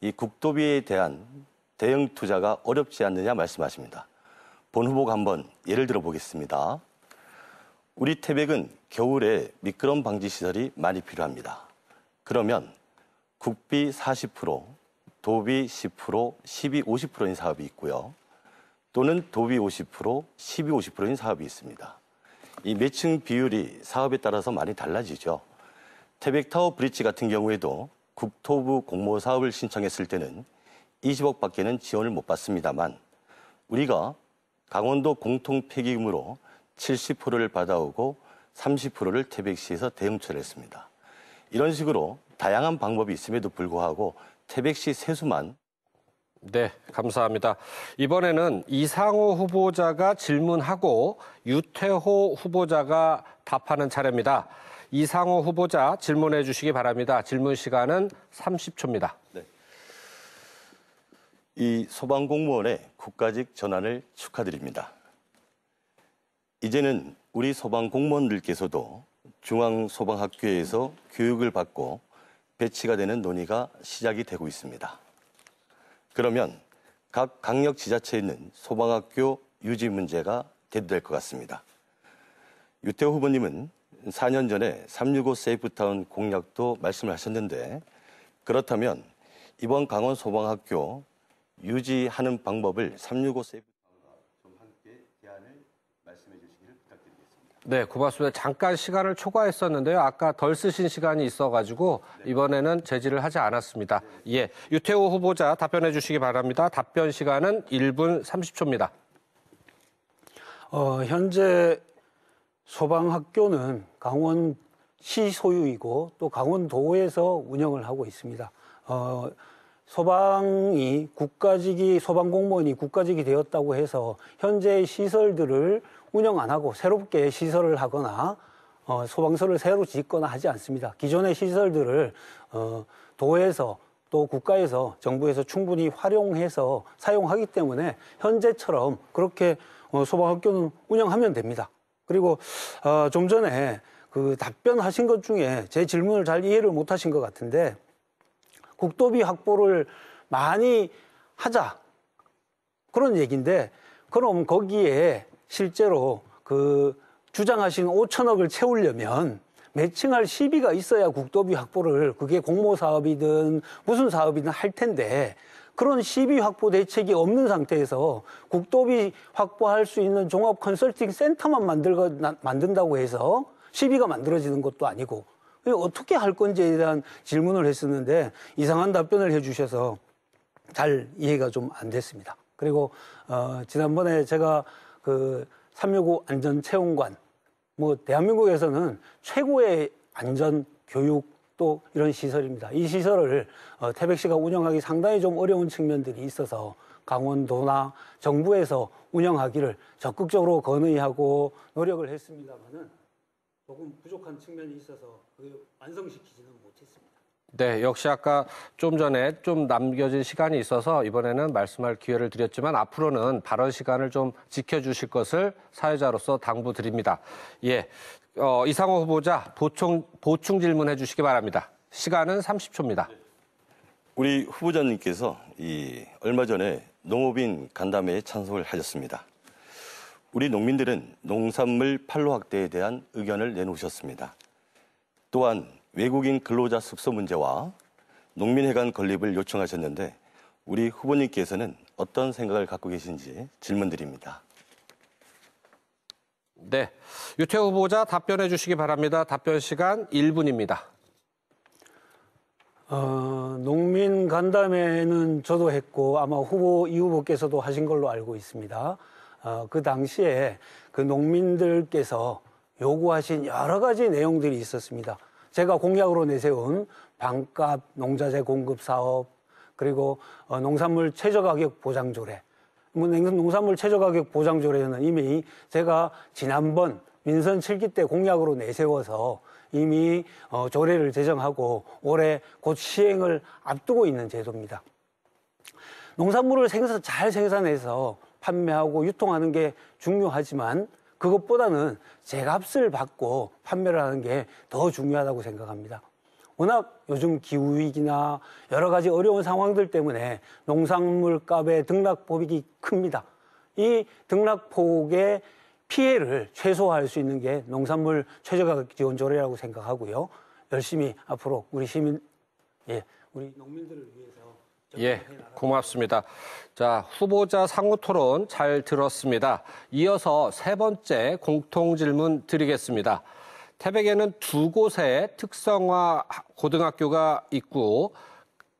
이 국도비에 대한 대응 투자가 어렵지 않느냐 말씀하십니다. 본 후보가 한번 예를 들어 보겠습니다. 우리 태백은 겨울에 미끄럼 방지 시설이 많이 필요합니다. 그러면 국비 40%, 도비 10%, 시비 50%인 사업이 있고요. 또는 도비 50%, 시비 50%인 사업이 있습니다. 이 매칭 비율이 사업에 따라서 많이 달라지죠. 태백타워 브릿지 같은 경우에도 국토부 공모 사업을 신청했을 때는 20억 밖에는 지원을 못 받습니다만 우리가 강원도 공통 폐기금으로 70%를 받아오고 30%를 태백시에서 대응처를 했습니다. 이런 식으로 다양한 방법이 있음에도 불구하고 태백시 세수만. 네, 감사합니다. 이번에는 이상호 후보자가 질문하고 유태호 후보자가 답하는 차례입니다. 이상호 후보자 질문해 주시기 바랍니다. 질문 시간은 30초입니다. 네. 이 소방공무원의 국가직 전환을 축하드립니다. 이제는 우리 소방공무원들께서도 중앙소방학교에서 교육을 받고 배치가 되는 논의가 시작이 되고 있습니다. 그러면 각 강력지자체에 있는 소방학교 유지 문제가 대두될 것 같습니다. 유태호 후보님은 4년 전에 365 세이프타운 공약도 말씀을 하셨는데 그렇다면 이번 강원 소방학교 유지하는 방법을 365 세이프타운과 좀 함께 대안을 말씀해 주시기를 부탁드리겠습니다. 네, 고맙습니다. 잠깐 시간을 초과했었는데요. 아까 덜 쓰신 시간이 있어가지고 이번에는 제지를 하지 않았습니다. 예, 유태호 후보자 답변해 주시기 바랍니다. 답변 시간은 1분 30초입니다. 현재 소방학교는 강원시 소유이고 또 강원도에서 운영을 하고 있습니다. 소방이 국가직이 소방공무원이 국가직이 되었다고 해서 현재 시설들을 운영 안 하고 새롭게 시설을 하거나 소방서를 새로 짓거나 하지 않습니다. 기존의 시설들을 도에서 또 국가에서 정부에서 충분히 활용해서 사용하기 때문에 현재처럼 그렇게 소방학교는 운영하면 됩니다. 그리고 좀 전에 그 답변하신 것 중에 제 질문을 잘 이해를 못하신 것 같은데 국도비 확보를 많이 하자 그런 얘기인데 그럼 거기에 실제로 그 주장하신 5천억을 채우려면 매칭할 시비가 있어야 국도비 확보를 그게 공모 사업이든 무슨 사업이든 할 텐데 그런 시비 확보 대책이 없는 상태에서 국도비 확보할 수 있는 종합 컨설팅 센터만 만든다고 해서 시비가 만들어지는 것도 아니고 어떻게 할 건지에 대한 질문을 했었는데 이상한 답변을 해주셔서 잘 이해가 좀 안 됐습니다. 그리고 지난번에 제가 그 369 안전체험관 대한민국에서는 최고의 안전 교육 또 이런 시설입니다. 이 시설을 태백시가 운영하기 상당히 좀 어려운 측면들이 있어서 강원도나 정부에서 운영하기를 적극적으로 건의하고 노력을 했습니다만은 조금 부족한 측면이 있어서 완성시키지는 못했습니다. 네, 역시 아까 좀 전에 좀 남겨진 시간이 있어서 이번에는 말씀할 기회를 드렸지만 앞으로는 발언 시간을 좀 지켜주실 것을 사회자로서 당부드립니다. 예, 이상호 후보자 보충 질문해 주시기 바랍니다. 시간은 30초입니다. 우리 후보자님께서 얼마 전에 농업인 간담회에 참석을 하셨습니다. 우리 농민들은 농산물 판로 확대에 대한 의견을 내놓으셨습니다. 또한 외국인 근로자 숙소 문제와 농민회관 건립을 요청하셨는데 우리 후보님께서는 어떤 생각을 갖고 계신지 질문드립니다. 네, 유태호 후보자 답변해 주시기 바랍니다. 답변 시간 1분입니다. 농민 간담회는 저도 했고 아마 이 후보께서도 하신 걸로 알고 있습니다. 그 당시에 그 농민들께서 요구하신 여러 가지 내용들이 있었습니다. 제가 공약으로 내세운 반값 농자재 공급 사업, 그리고 농산물 최저가격 보장조례. 농산물 최저가격 보장조례는 이미 제가 지난번 민선 7기 때 공약으로 내세워서 이미 조례를 제정하고 올해 곧 시행을 앞두고 있는 제도입니다. 농산물을 잘 생산해서 판매하고 유통하는 게 중요하지만 그것보다는 제값을 받고 판매를 하는 게 더 중요하다고 생각합니다. 워낙 요즘 기후위기나 여러 가지 어려운 상황들 때문에 농산물 값의 등락폭이 큽니다. 이 등락폭의 피해를 최소화할 수 있는 게 농산물 최저가격 지원 조례라고 생각하고요. 열심히 앞으로 우리 농민들을 위해서 예, 고맙습니다. 자, 후보자 상호 토론 잘 들었습니다. 이어서 세 번째 공통 질문 드리겠습니다. 태백에는 2곳의 특성화 고등학교가 있고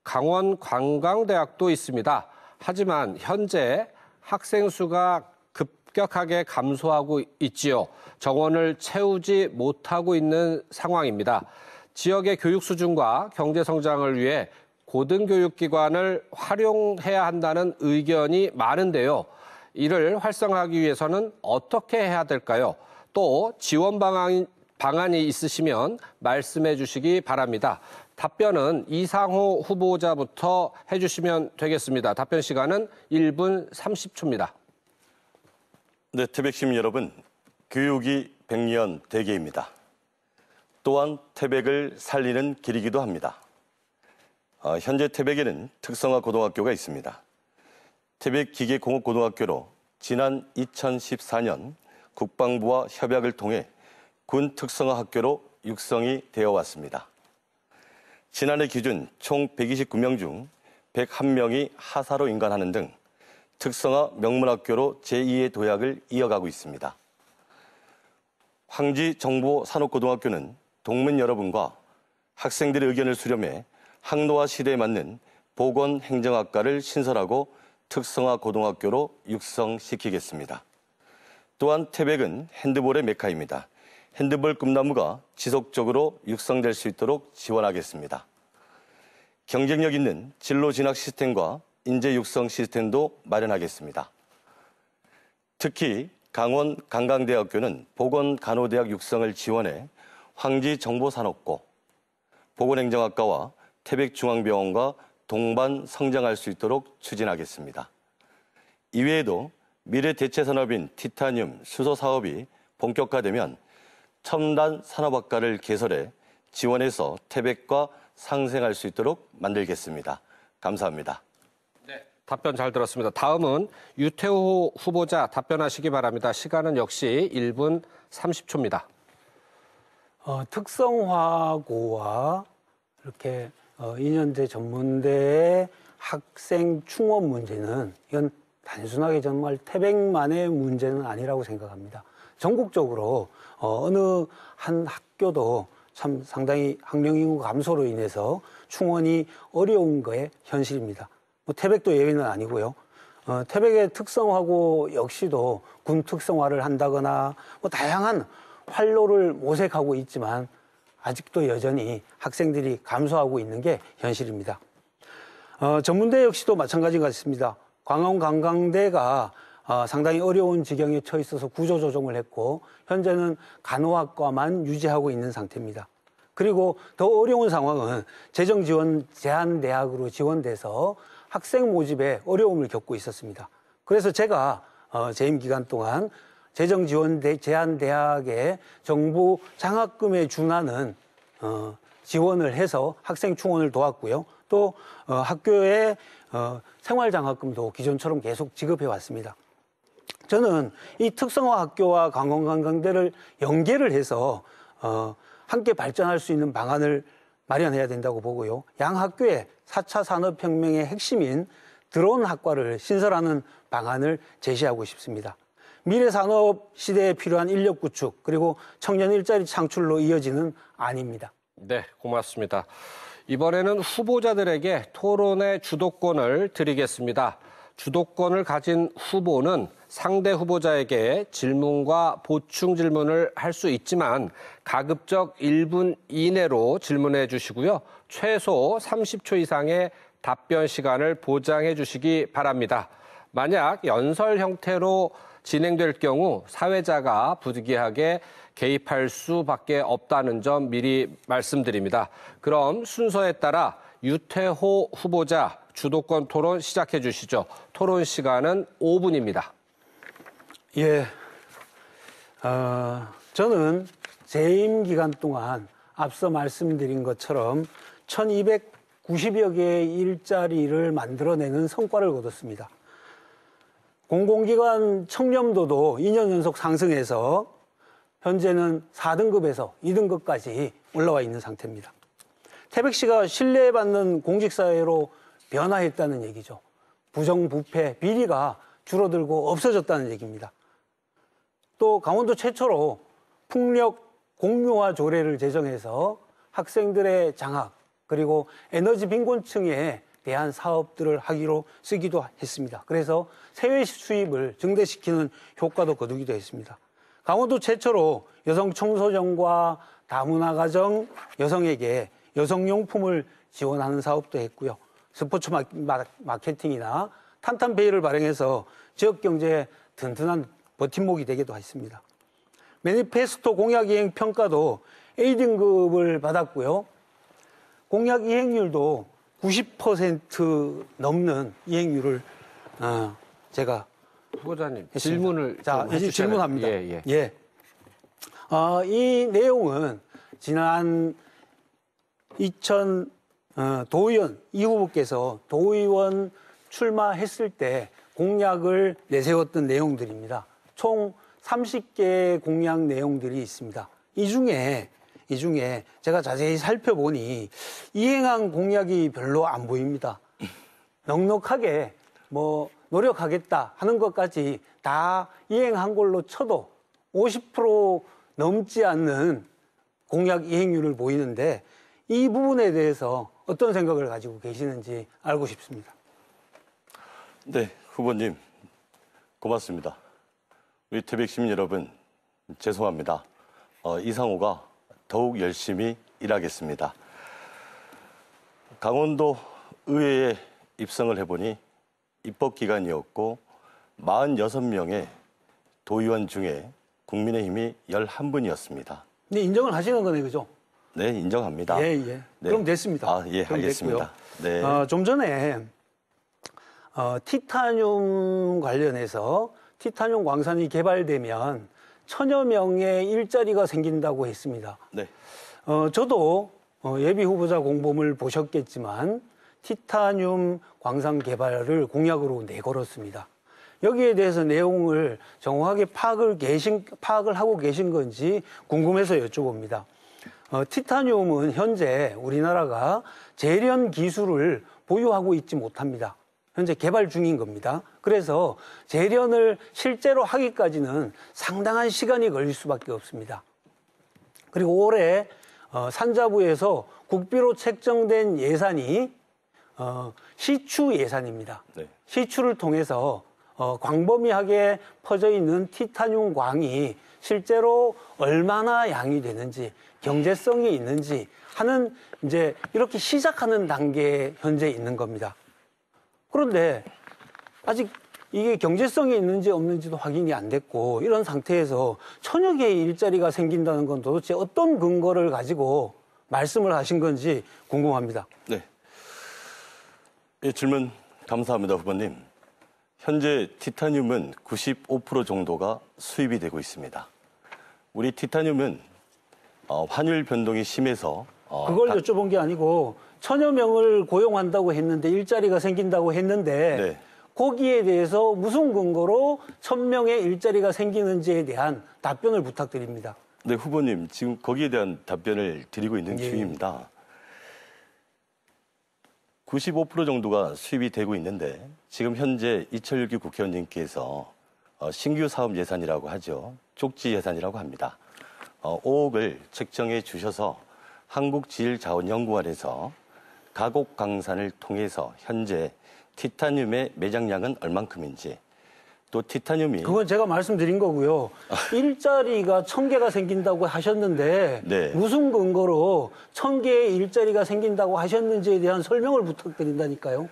강원 관광대학도 있습니다. 하지만 현재 학생 수가 급격하게 감소하고 있지요. 정원을 채우지 못하고 있는 상황입니다. 지역의 교육 수준과 경제 성장을 위해 고등교육기관을 활용해야 한다는 의견이 많은데요. 이를 활성화하기 위해서는 어떻게 해야 될까요? 또 지원 방안이 있으시면 말씀해 주시기 바랍니다. 답변은 이상호 후보자부터 해주시면 되겠습니다. 답변 시간은 1분 30초입니다. 네, 태백시민 여러분, 교육이 백년 대계입니다. 또한 태백을 살리는 길이기도 합니다. 현재 태백에는 특성화 고등학교가 있습니다. 태백기계공업고등학교로 지난 2014년 국방부와 협약을 통해 군 특성화 학교로 육성이 되어 왔습니다. 지난해 기준 총 129명 중 101명이 하사로 인간하는 등 특성화 명문학교로 제2의 도약을 이어가고 있습니다. 황지정보산업고등학교는 동문 여러분과 학생들의 의견을 수렴해 항로와 시대에 맞는 보건행정학과를 신설하고 특성화 고등학교로 육성시키겠습니다. 또한 태백은 핸드볼의 메카입니다. 핸드볼 꿈나무가 지속적으로 육성될 수 있도록 지원하겠습니다. 경쟁력 있는 진로 진학 시스템과 인재 육성 시스템도 마련하겠습니다. 특히 강원 관광대학교는 보건간호대학 육성을 지원해 황지정보산업고, 보건행정학과와 태백중앙병원과 동반 성장할 수 있도록 추진하겠습니다. 이외에도 미래 대체 산업인 티타늄 수소 사업이 본격화되면 첨단 산업학과를 개설해 지원해서 태백과 상생할 수 있도록 만들겠습니다. 감사합니다. 네, 답변 잘 들었습니다. 다음은 유태호 후보자 답변하시기 바랍니다. 시간은 역시 1분 30초입니다. 특성화고와 이렇게 2년제 전문대의 학생 충원 문제는 이건 단순하게 정말 태백만의 문제는 아니라고 생각합니다. 전국적으로 어느 한 학교도 참 상당히 학령 인구 감소로 인해서 충원이 어려운 거에 현실입니다. 뭐 태백도 예외는 아니고요. 태백의 특성화고 역시도 군 특성화를 한다거나 뭐 다양한 활로를 모색하고 있지만 아직도 여전히 학생들이 감소하고 있는 게 현실입니다. 전문대 역시도 마찬가지 같습니다. 광화문관광대가 상당히 어려운 지경에 처해 있어서 구조조정을 했고 현재는 간호학과만 유지하고 있는 상태입니다. 그리고 더 어려운 상황은 재정지원 제한대학으로 지원돼서 학생 모집에 어려움을 겪고 있었습니다. 그래서 제가 재임 기간 동안 재정지원 제한대학에 정부 장학금에 준하는 지원을 해서 학생 충원을 도왔고요. 또 학교에 생활장학금도 기존처럼 계속 지급해 왔습니다. 저는 이 특성화 학교와 관광대를 연계를 해서 함께 발전할 수 있는 방안을 마련해야 된다고 보고요. 양 학교의 4차 산업혁명의 핵심인 드론 학과를 신설하는 방안을 제시하고 싶습니다. 미래 산업 시대에 필요한 인력 구축 그리고 청년 일자리 창출로 이어지는 안입니다. 네, 고맙습니다. 이번에는 후보자들에게 토론의 주도권을 드리겠습니다. 주도권을 가진 후보는 상대 후보자에게 질문과 보충 질문을 할 수 있지만 가급적 1분 이내로 질문해 주시고요. 최소 30초 이상의 답변 시간을 보장해 주시기 바랍니다. 만약 연설 형태로 진행될 경우 사회자가 부득이하게 개입할 수밖에 없다는 점 미리 말씀드립니다. 그럼 순서에 따라 유태호 후보자 주도권 토론 시작해 주시죠. 토론 시간은 5분입니다. 예, 저는 재임 기간 동안 앞서 말씀드린 것처럼 1290여 개의 일자리를 만들어내는 성과를 거뒀습니다. 공공기관 청렴도도 2년 연속 상승해서 현재는 4등급에서 2등급까지 올라와 있는 상태입니다. 태백시가 신뢰받는 공직사회로 변화했다는 얘기죠. 부정부패, 비리가 줄어들고 없어졌다는 얘기입니다. 또 강원도 최초로 풍력 공유화 조례를 제정해서 학생들의 장학 그리고 에너지 빈곤층에 대한 사업들을 하기로 쓰기도 했습니다. 그래서 세외 수입을 증대시키는 효과도 거두기도 했습니다. 강원도 최초로 여성 청소년과 다문화 가정 여성에게 여성용품을 지원하는 사업도 했고요. 스포츠 마케팅이나 탄탄베이를 발행해서 지역 경제에 든든한 버팀목이 되기도 했습니다. 매니페스토 공약 이행 평가도 A등급을 받았고요. 공약 이행률도 90% 넘는 이행률을 제가 후보자님 했습니다. 질문을 자, 이제 질문합니다. 예. 예. 이 내용은 지난 도의원 이 후보께서 도의원 출마했을 때 공약을 내세웠던 내용들입니다. 총 30개의 공약 내용들이 있습니다. 이 중에 제가 자세히 살펴보니 이행한 공약이 별로 안 보입니다. 넉넉하게 노력하겠다 하는 것까지 다 이행한 걸로 쳐도 50% 넘지 않는 공약 이행률을 보이는데 이 부분에 대해서 어떤 생각을 가지고 계시는지 알고 싶습니다. 네, 후보님 고맙습니다. 우리 태백 시민 여러분 죄송합니다. 이상호가 더욱 열심히 일하겠습니다. 강원도 의회에 입성을 해보니 입법기간이었고 46명의 도의원 중에 국민의힘이 11분이었습니다. 근데 인정을 하시는 거네, 그죠? 네, 인정합니다. 예. 네. 그럼 됐습니다. 아, 예, 그럼 알겠습니다. 네. 좀 전에 티타늄 관련해서 티타늄 광산이 개발되면 천여 명의 일자리가 생긴다고 했습니다. 네. 저도 예비 후보자 공보를 보셨겠지만 티타늄 광산 개발을 공약으로 내걸었습니다. 여기에 대해서 내용을 정확하게 파악을 하고 계신 건지 궁금해서 여쭤봅니다. 티타늄은 현재 우리나라가 재련 기술을 보유하고 있지 못합니다. 현재 개발 중인 겁니다. 그래서 재련을 실제로 하기까지는 상당한 시간이 걸릴 수밖에 없습니다. 그리고 올해 산자부에서 국비로 책정된 예산이 시추 예산입니다. 네. 시추를 통해서 광범위하게 퍼져 있는 티타늄 광이 실제로 얼마나 양이 되는지, 경제성이 있는지 하는 이제 이렇게 시작하는 단계에 현재 있는 겁니다. 그런데 아직 이게 경제성이 있는지 없는지도 확인이 안 됐고, 이런 상태에서 천여 개의 일자리가 생긴다는 건 도대체 어떤 근거를 가지고 말씀을 하신 건지 궁금합니다. 네. 예, 질문 감사합니다, 후보님. 현재 티타늄은 95% 정도가 수입이 되고 있습니다. 우리 티타늄은 환율 변동이 심해서 그걸 여쭤본 게 아니고 천여 명을 고용한다고 했는데 일자리가 생긴다고 했는데 네. 거기에 대해서 무슨 근거로 1,000명의 일자리가 생기는지에 대한 답변을 부탁드립니다. 네, 후보님, 지금 거기에 대한 답변을 드리고 있는 예. 중입니다. 95% 정도가 수입이 되고 있는데 지금 현재 이철규 국회의원님께서 신규 사업 예산이라고 하죠. 쪽지 예산이라고 합니다. 5억을 책정해 주셔서 한국지질자원연구원에서 가곡 강산을 통해서 현재 티타늄의 매장량은 얼만큼인지, 또 티타늄이 그건 제가 말씀드린 거고요. 일자리가 1,000개가 생긴다고 하셨는데 네. 무슨 근거로 1,000개의 일자리가 생긴다고 하셨는지에 대한 설명을 부탁드린다니까요.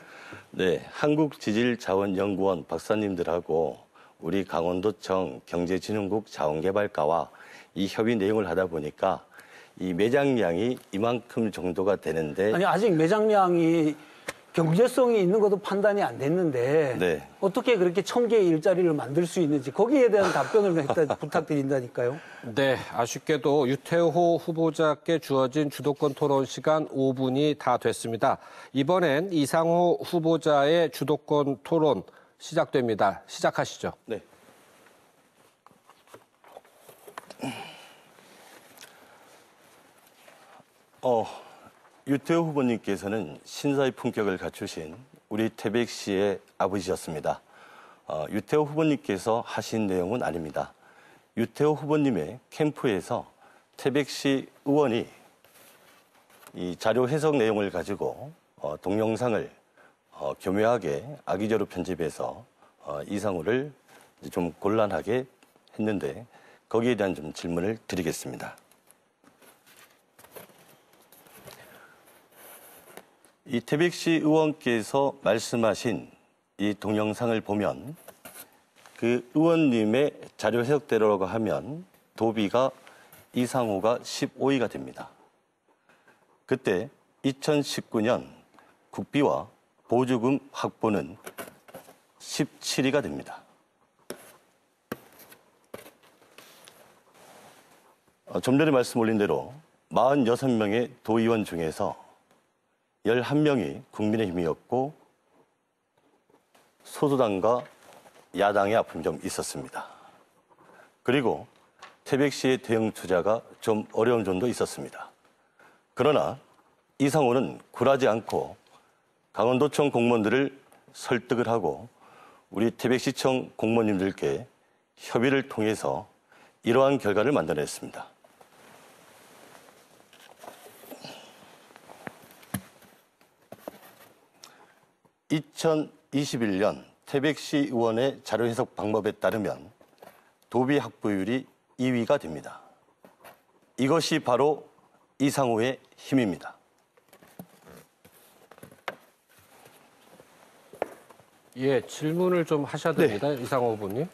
네, 한국지질자원연구원 박사님들하고 우리 강원도청 경제진흥국 자원개발과와 이 협의 내용을 하다 보니까 이 매장량이 이만큼 정도가 되는데, 아니 아직 매장량이 경제성이 있는 것도 판단이 안 됐는데 네. 어떻게 그렇게 1,000개의 일자리를 만들 수 있는지 거기에 대한 답변을 일단 부탁드린다니까요. 네, 아쉽게도 유태호 후보자께 주어진 주도권 토론 시간 5분이 다 됐습니다. 이번엔 이상호 후보자의 주도권 토론 시작됩니다. 시작하시죠. 네. 유태호 후보님께서는 신사의 품격을 갖추신 우리 태백 씨의 아버지였습니다. 유태호 후보님께서 하신 내용은 아닙니다. 유태호 후보님의 캠프에서 태백 씨 의원이 이 자료 해석 내용을 가지고 동영상을 교묘하게 악의적으로 편집해서 이상호를 좀 곤란하게 했는데 거기에 대한 좀 질문을 드리겠습니다. 이 태백시 의원께서 말씀하신 이 동영상을 보면 그 의원님의 자료 해석대로라고 하면 도비가 이상호가 15위가 됩니다. 그때 2019년 국비와 보조금 확보는 17위가 됩니다. 좀 전에 말씀 올린 대로 46명의 도의원 중에서 11명이 국민의힘이었고 소수당과 야당의 아픔이 좀 있었습니다. 그리고 태백시의 대응 투자가 좀 어려운 점도 있었습니다. 그러나 이상호는 굴하지 않고 강원도청 공무원들을 설득을 하고 우리 태백시청 공무원님들께 협의를 통해서 이러한 결과를 만들어냈습니다. 2021년 태백시 의원의 자료 해석 방법에 따르면 도비 확보율이 2위가 됩니다. 이것이 바로 이상호의 힘입니다. 예, 질문을 좀 하셔야 됩니다. 이상호 후보님.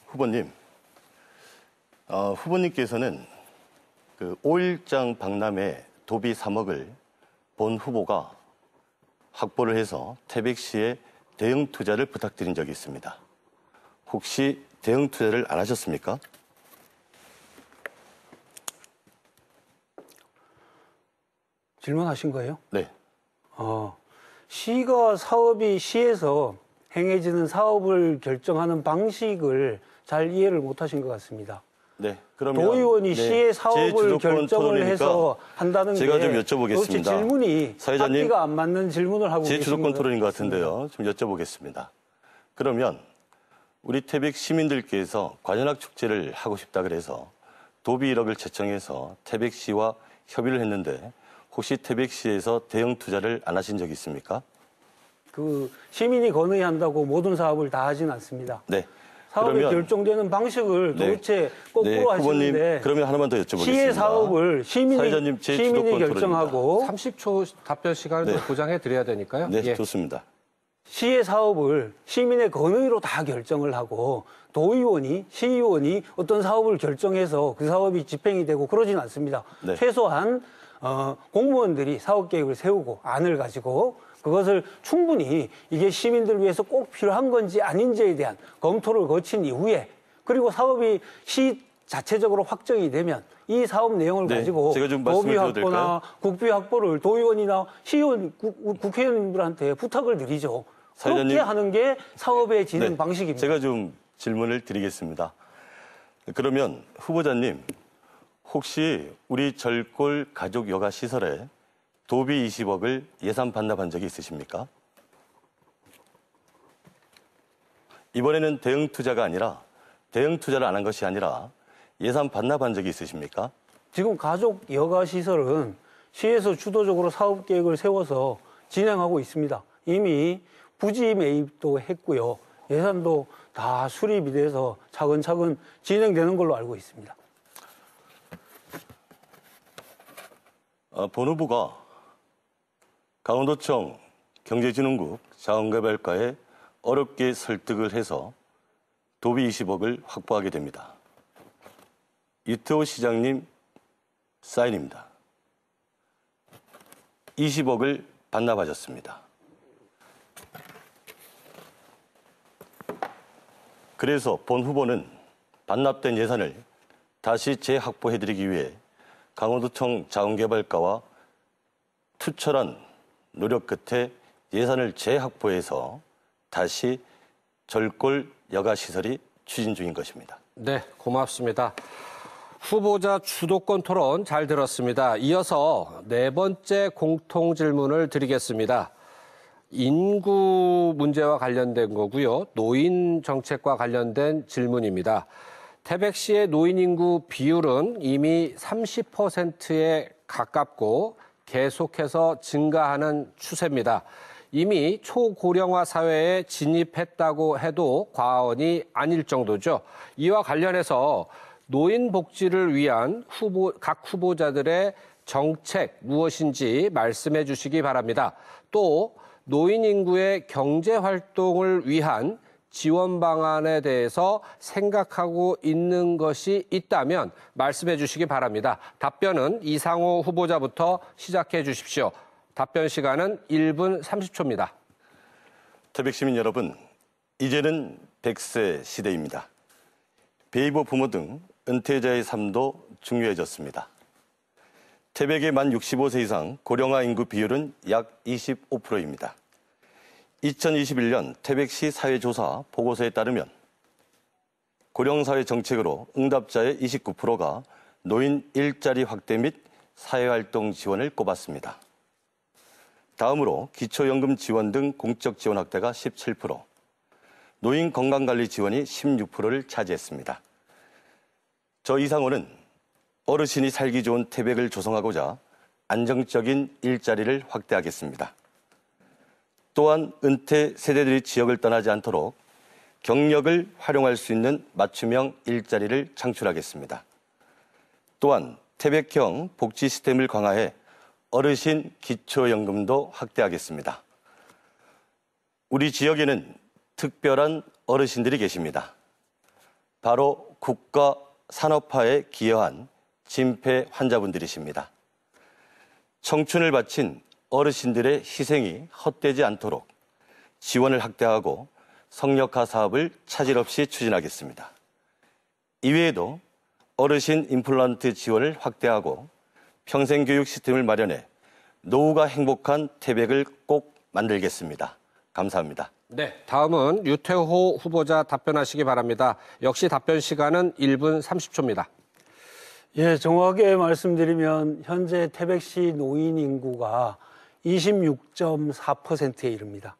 후보님, 후보님께서는 그 5일장 박람회 도비 3억을 본 후보가 확보를 해서 태백시에 대응 투자를 부탁드린 적이 있습니다. 혹시 대응 투자를 안 하셨습니까? 질문하신 거예요? 네. 시가 사업이 시에서 행해지는 사업을 결정하는 방식을 잘 이해를 못하신 것 같습니다. 네. 그러면 도의원이 시의 제 사업을 주도권 결정을 토론이니까 해서 한다는 제가 게 좀 여쭤보겠습니다. 도대체 질문이 사회자님, 앞뒤가 안 맞는 질문을 하고 제 계신 주도권 것 토론인 것 같습니다. 같은데요. 좀 여쭤보겠습니다. 그러면 우리 태백 시민들께서 관현악 축제를 하고 싶다 그래서 도비 1억을 채청해서 태백시와 협의를 했는데 혹시 태백시에서 대형 투자를 안 하신 적이 있습니까? 그 시민이 건의한다고 모든 사업을 다 하진 않습니다. 네. 사업이 그러면 결정되는 방식을 네. 도대체 거꾸로 네, 후보님, 하시는데 그러면 하나만 더 여쭤보겠습니다. 시의 사업을 사회자님, 제 시민이 주도권 결정하고 30초 답변 시간을 네. 보장해 드려야 되니까요. 네, 예. 좋습니다. 시의 사업을 시민의 건의로 다 결정을 하고 도의원이 시의원이 어떤 사업을 결정해서 그 사업이 집행이 되고 그러진 않습니다. 네. 최소한 공무원들이 사업 계획을 세우고 안을 가지고 그것을 충분히 이게 시민들 위해서 꼭 필요한 건지 아닌지에 대한 검토를 거친 이후에 그리고 사업이 시 자체적으로 확정이 되면 이 사업 내용을 네, 가지고 제가 좀 도비 말씀을 드려도 확보나 국비 확보를 도의원이나 시의원, 국회의원님들한테 부탁을 드리죠. 그렇게 사회자님. 하는 게 사업의 진행 네, 방식입니다. 제가 좀 질문을 드리겠습니다. 그러면 후보자님, 혹시 우리 절골 가족 여가 시설에 도비 20억을 예산 반납한 적이 있으십니까? 이번에는 대응 투자가 아니라 대응 투자를 안 한 것이 아니라 예산 반납한 적이 있으십니까? 지금 가족 여가 시설은 시에서 주도적으로 사업 계획을 세워서 진행하고 있습니다. 이미 부지 매입도 했고요. 예산도 다 수립이 돼서 차근차근 진행되는 걸로 알고 있습니다. 본 후보가 강원도청 경제진흥국 자원개발과에 어렵게 설득을 해서 도비 20억을 확보하게 됩니다. 유태호 시장님 사인입니다. 20억을 반납하셨습니다. 그래서 본 후보는 반납된 예산을 다시 재확보해드리기 위해 강원도청 자원개발과와 투철한 노력 끝에 예산을 재확보해서 다시 절골 여가시설이 추진 중인 것입니다. 네, 고맙습니다. 후보자 주도권 토론 잘 들었습니다. 이어서 네 번째 공통 질문을 드리겠습니다. 인구 문제와 관련된 거고요. 노인 정책과 관련된 질문입니다. 태백시의 노인 인구 비율은 이미 30%에 가깝고 계속해서 증가하는 추세입니다. 이미 초고령화 사회에 진입했다고 해도 과언이 아닐 정도죠. 이와 관련해서 노인 복지를 위한 각 후보자들의 정책 무엇인지 말씀해 주시기 바랍니다. 또 노인 인구의 경제 활동을 위한 지원 방안에 대해서 생각하고 있는 것이 있다면 말씀해 주시기 바랍니다. 답변은 이상호 후보자부터 시작해 주십시오. 답변 시간은 1분 30초입니다. 태백 시민 여러분, 이제는 100세 시대입니다. 베이버 부모 등 은퇴자의 삶도 중요해졌습니다. 태백의 만 65세 이상 고령화 인구 비율은 약 25%입니다. 2021년 태백시 사회조사 보고서에 따르면 고령사회 정책으로 응답자의 29%가 노인 일자리 확대 및 사회활동 지원을 꼽았습니다. 다음으로 기초연금 지원 등 공적 지원 확대가 17%, 노인 건강관리 지원이 16%를 차지했습니다. 저 이상호는 어르신이 살기 좋은 태백을 조성하고자 안정적인 일자리를 확대하겠습니다. 또한 은퇴 세대들이 지역을 떠나지 않도록 경력을 활용할 수 있는 맞춤형 일자리를 창출하겠습니다. 또한 태백형 복지 시스템을 강화해 어르신 기초연금도 확대하겠습니다. 우리 지역에는 특별한 어르신들이 계십니다. 바로 국가 산업화에 기여한 진폐 환자분들이십니다. 청춘을 바친 어르신들의 희생이 헛되지 않도록 지원을 확대하고 성역화 사업을 차질 없이 추진하겠습니다. 이외에도 어르신 임플란트 지원을 확대하고 평생교육 시스템을 마련해 노후가 행복한 태백을 꼭 만들겠습니다. 감사합니다. 네, 다음은 유태호 후보자 답변하시기 바랍니다. 역시 답변 시간은 1분 30초입니다. 예, 정확하게 말씀드리면 현재 태백시 노인 인구가 26.4%에 이릅니다.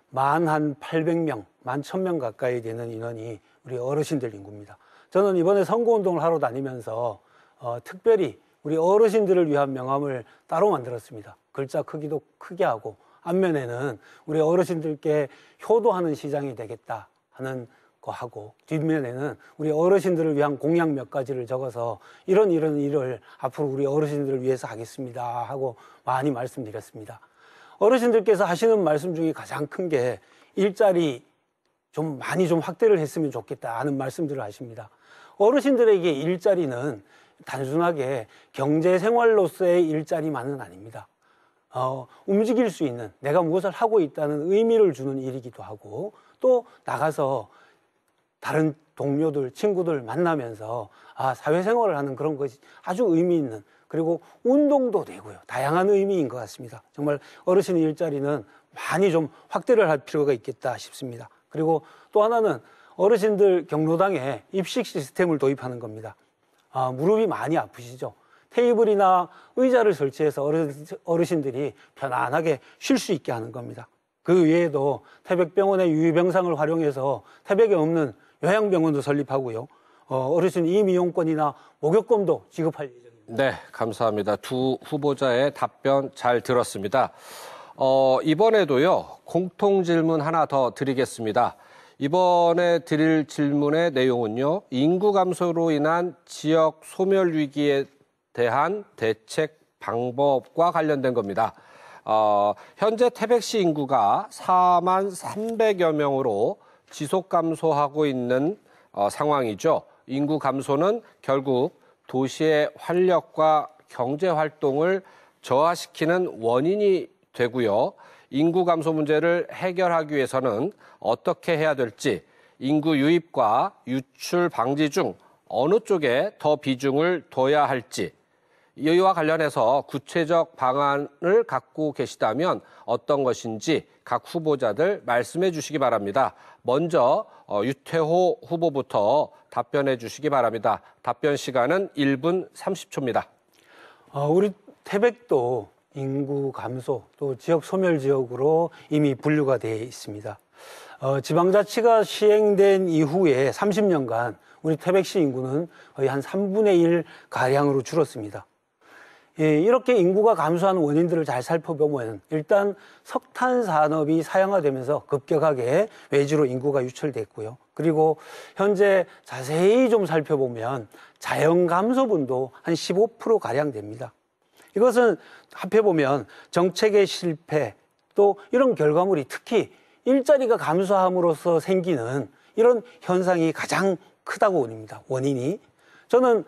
만 한 800명, 만 1000명 가까이 되는 인원이 우리 어르신들 인구입니다. 저는 이번에 선거운동을 하러 다니면서 특별히 우리 어르신들을 위한 명함을 따로 만들었습니다. 글자 크기도 크게 하고 앞면에는 우리 어르신들께 효도하는 시장이 되겠다 하는 거 하고 뒷면에는 우리 어르신들을 위한 공약 몇 가지를 적어서 이런 일을 앞으로 우리 어르신들을 위해서 하겠습니다 하고 많이 말씀드렸습니다. 어르신들께서 하시는 말씀 중에 가장 큰 게 일자리 좀 많이 좀 확대를 했으면 좋겠다 하는 말씀들을 하십니다. 어르신들에게 일자리는 단순하게 경제생활로서의 일자리만은 아닙니다. 움직일 수 있는 내가 무엇을 하고 있다는 의미를 주는 일이기도 하고 또 나가서 다른 동료들, 친구들 만나면서 사회생활을 하는 그런 것이 아주 의미 있는 그리고 운동도 되고요. 다양한 의미인 것 같습니다. 정말 어르신 일자리는 많이 좀 확대를 할 필요가 있겠다 싶습니다. 그리고 또 하나는 어르신들 경로당에 입식 시스템을 도입하는 겁니다. 무릎이 많이 아프시죠? 테이블이나 의자를 설치해서 어르신들이 편안하게 쉴 수 있게 하는 겁니다. 그 외에도 태백병원의 유유병상을 활용해서 태백에 없는 요양병원도 설립하고요. 어르신 임이용권이나 목욕권도 지급할 예정입니다. 네, 감사합니다. 두 후보자의 답변 잘 들었습니다. 이번에도요, 공통질문 하나 더 드리겠습니다. 이번에 드릴 질문의 내용은요, 인구 감소로 인한 지역 소멸 위기에 대한 대책 방법과 관련된 겁니다. 현재 태백시 인구가 4만 300여 명으로 지속 감소하고 있는 상황이죠. 인구 감소는 결국 도시의 활력과 경제 활동을 저하시키는 원인이 되고요. 인구 감소 문제를 해결하기 위해서는 어떻게 해야 될지 인구 유입과 유출 방지 중 어느 쪽에 더 비중을 둬야 할지 이와 관련해서 구체적 방안을 갖고 계시다면 어떤 것인지 각 후보자들 말씀해 주시기 바랍니다. 먼저 유태호 후보부터 답변해 주시기 바랍니다. 답변 시간은 1분 30초입니다. 우리 태백도 인구 감소 또 지역 소멸 지역으로 이미 분류가 되어 있습니다. 지방자치가 시행된 이후에 30년간 우리 태백시 인구는 거의 한 3분의 1 가량으로 줄었습니다. 이렇게 인구가 감소하는 원인들을 잘 살펴보면 일단 석탄 산업이 사양화되면서 급격하게 외지로 인구가 유출됐고요. 그리고 현재 자세히 좀 살펴보면 자연 감소분도 한 15%가량 됩니다. 이것은 합해보면 정책의 실패 또 이런 결과물이 특히 일자리가 감소함으로써 생기는 이런 현상이 가장 크다고 봅니다. 원인이. 저는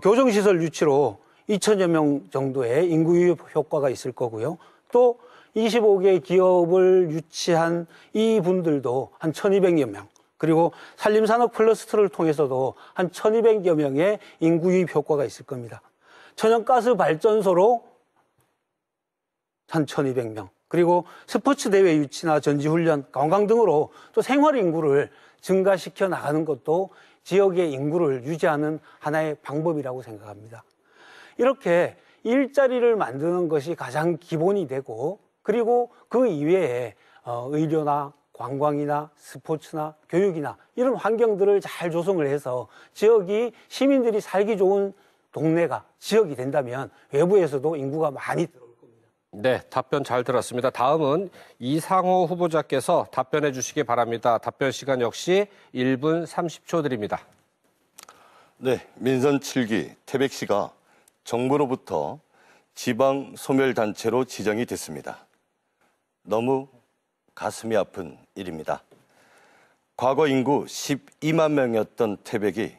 교정시설 유치로 2천여 명 정도의 인구 유입 효과가 있을 거고요. 또 25개 기업을 유치한 이분들도 한 1,200여 명, 그리고 산림산업 클러스터를 통해서도 한 1,200여 명의 인구 유입 효과가 있을 겁니다. 천연가스 발전소로 한 1,200명, 그리고 스포츠 대회 유치나 전지훈련, 관광 등으로 또 생활 인구를 증가시켜 나가는 것도 지역의 인구를 유지하는 하나의 방법이라고 생각합니다. 이렇게 일자리를 만드는 것이 가장 기본이 되고 그리고 그 이외에 의료나 관광이나 스포츠나 교육이나 이런 환경들을 잘 조성을 해서 지역이 시민들이 살기 좋은 동네가 지역이 된다면 외부에서도 인구가 많이 들어올 겁니다. 네, 답변 잘 들었습니다. 다음은 이상호 후보자께서 답변해 주시기 바랍니다. 답변 시간 역시 1분 30초 드립니다. 네, 민선 7기 태백시가 정부로부터 지방 소멸단체로 지정이 됐습니다. 너무 가슴이 아픈 일입니다. 과거 인구 12만 명이었던 태백이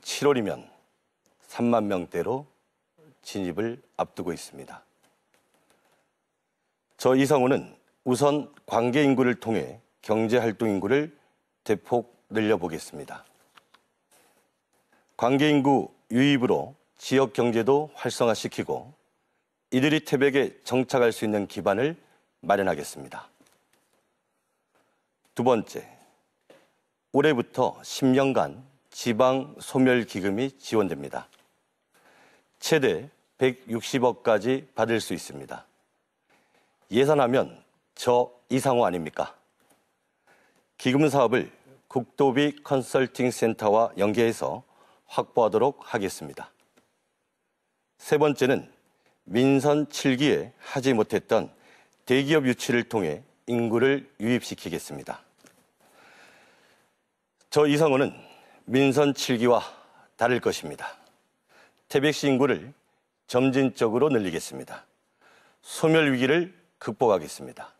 7월이면 3만 명대로 진입을 앞두고 있습니다. 저 이상호는 우선 관계 인구를 통해 경제 활동 인구를 대폭 늘려보겠습니다. 관계 인구 유입으로 지역 경제도 활성화시키고 이들이 태백에 정착할 수 있는 기반을 마련하겠습니다. 두 번째, 올해부터 10년간 지방 소멸 기금이 지원됩니다. 최대 160억까지 받을 수 있습니다. 예산하면 저 이상호 아닙니까? 기금 사업을 국도비 컨설팅 센터와 연계해서 확보하도록 하겠습니다. 세 번째는 민선 7기에 하지 못했던 대기업 유치를 통해 인구를 유입시키겠습니다. 저 이상호는 민선 7기와 다를 것입니다. 태백시 인구를 점진적으로 늘리겠습니다. 소멸 위기를 극복하겠습니다.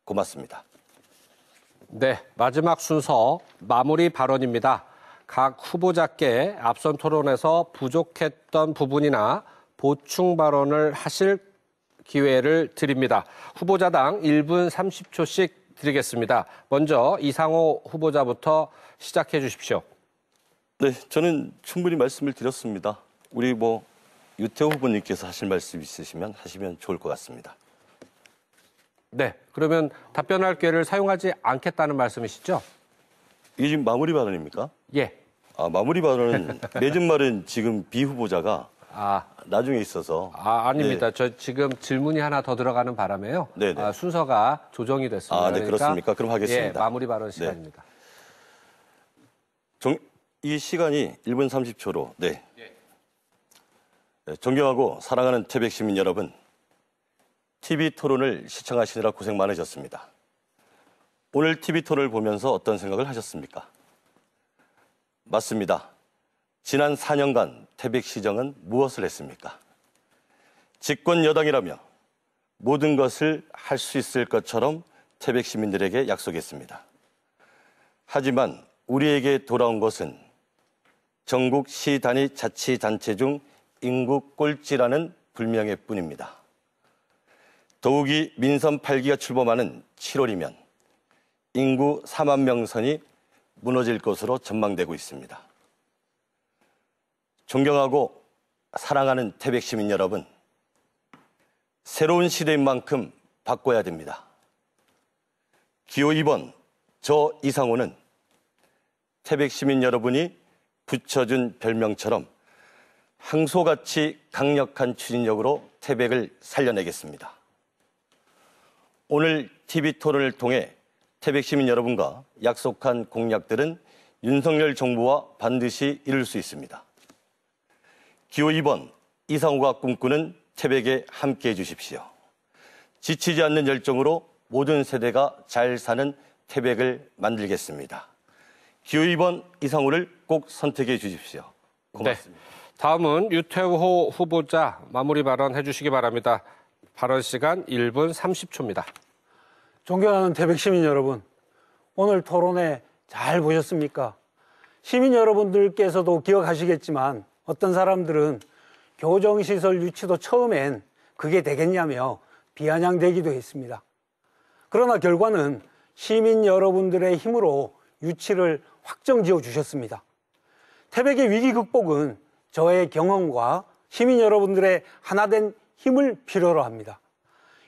고맙습니다. 네, 마지막 순서 마무리 발언입니다. 각 후보자께 앞선 토론에서 부족했던 부분이나 보충 발언을 하실 기회를 드립니다. 후보자당 1분 30초씩 드리겠습니다. 먼저 이상호 후보자부터 시작해 주십시오. 네, 저는 충분히 말씀을 드렸습니다. 우리 유태호 후보님께서 하실 말씀 있으시면 하시면 좋을 것 같습니다. 네, 그러면 답변할 기회를 사용하지 않겠다는 말씀이시죠? 이게 지금 마무리 발언입니까? 예. 마무리 발언은 맺은 말은 지금 비 후보자가 나중에 있어서. 아닙니다. 네. 저 지금 질문이 하나 더 들어가는 바람에요. 네네. 순서가 조정이 됐습니다. 네, 그렇습니까? 그럼 하겠습니다. 예, 마무리 발언 시간입니다. 이 시간이 1분 30초로. 네. 존경하고 사랑하는 태백 시민 여러분, TV 토론을 시청하시느라 고생 많으셨습니다. 오늘 TV 토론을 보면서 어떤 생각을 하셨습니까? 맞습니다. 지난 4년간 태백시정은 무엇을 했습니까? 집권 여당이라며 모든 것을 할 수 있을 것처럼 태백 시민들에게 약속했습니다. 하지만 우리에게 돌아온 것은 전국 시 단위 자치단체 중 인구 꼴찌라는 불명예 뿐입니다. 더욱이 민선 8기가 출범하는 7월이면 인구 4만 명 선이 무너질 것으로 전망되고 있습니다. 존경하고 사랑하는 태백 시민 여러분, 새로운 시대인 만큼 바꿔야 됩니다. 기호 2번 저 이상호는 태백 시민 여러분이 붙여준 별명처럼 항소같이 강력한 추진력으로 태백을 살려내겠습니다. 오늘 TV 토론을 통해 태백 시민 여러분과 약속한 공약들은 윤석열 정부와 반드시 이룰 수 있습니다. 기호 2번 이상호가 꿈꾸는 태백에 함께해 주십시오. 지치지 않는 열정으로 모든 세대가 잘 사는 태백을 만들겠습니다. 기호 2번 이상호를 꼭 선택해 주십시오. 고맙습니다. 네. 다음은 유태호 후보자 마무리 발언 해주시기 바랍니다. 발언 시간 1분 30초입니다. 존경하는 태백 시민 여러분, 오늘 토론회 잘 보셨습니까? 시민 여러분들께서도 기억하시겠지만 어떤 사람들은 교정시설 유치도 처음엔 그게 되겠냐며 비아냥대기도 했습니다. 그러나 결과는 시민 여러분들의 힘으로 유치를 확정지어 주셨습니다. 태백의 위기 극복은 저의 경험과 시민 여러분들의 하나된 힘을 필요로 합니다.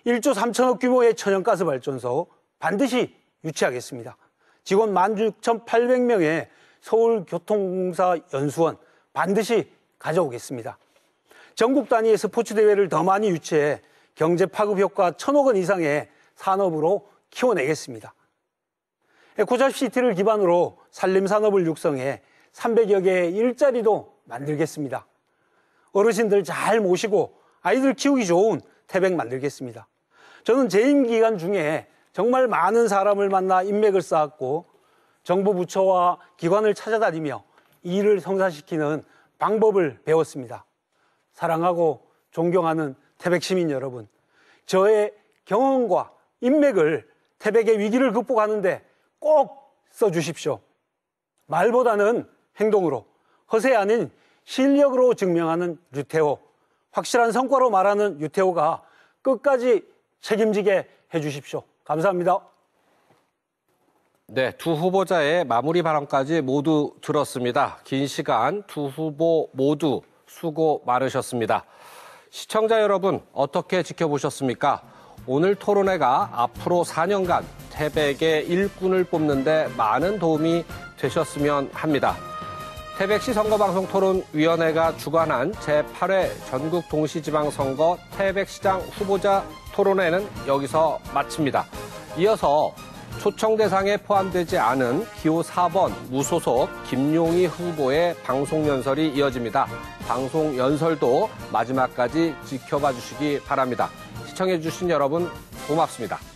1조 3천억 규모의 천연가스 발전소 반드시 유치하겠습니다. 직원 16,800명의 서울교통공사 연수원 반드시 가져오겠습니다. 전국 단위의 스포츠 대회를 더 많이 유치해 경제 파급 효과 1,000억 원 이상의 산업으로 키워내겠습니다. 에코잡시티를 기반으로 산림산업을 육성해 300여 개의 일자리도 만들겠습니다. 어르신들 잘 모시고 아이들 키우기 좋은 태백 만들겠습니다. 저는 재임 기간 중에 정말 많은 사람을 만나 인맥을 쌓았고 정부 부처와 기관을 찾아다니며 일을 성사시키는 방법을 배웠습니다. 사랑하고 존경하는 태백 시민 여러분, 저의 경험과 인맥을 태백의 위기를 극복하는데 꼭 써주십시오. 말보다는 행동으로, 허세 아닌 실력으로 증명하는 유태호, 확실한 성과로 말하는 유태호가 끝까지 책임지게 해주십시오. 감사합니다. 네, 두 후보자의 마무리 발언까지 모두 들었습니다. 긴 시간 두 후보 모두 수고 많으셨습니다. 시청자 여러분, 어떻게 지켜보셨습니까? 오늘 토론회가 앞으로 4년간 태백의 일꾼을 뽑는데 많은 도움이 되셨으면 합니다. 태백시 선거방송 토론위원회가 주관한 제8회 전국 동시지방선거 태백시장 후보자 토론회는 여기서 마칩니다. 이어서 초청 대상에 포함되지 않은 기호 4번 무소속 김용희 후보의 방송 연설이 이어집니다. 방송 연설도 마지막까지 지켜봐 주시기 바랍니다. 시청해 주신 여러분 고맙습니다.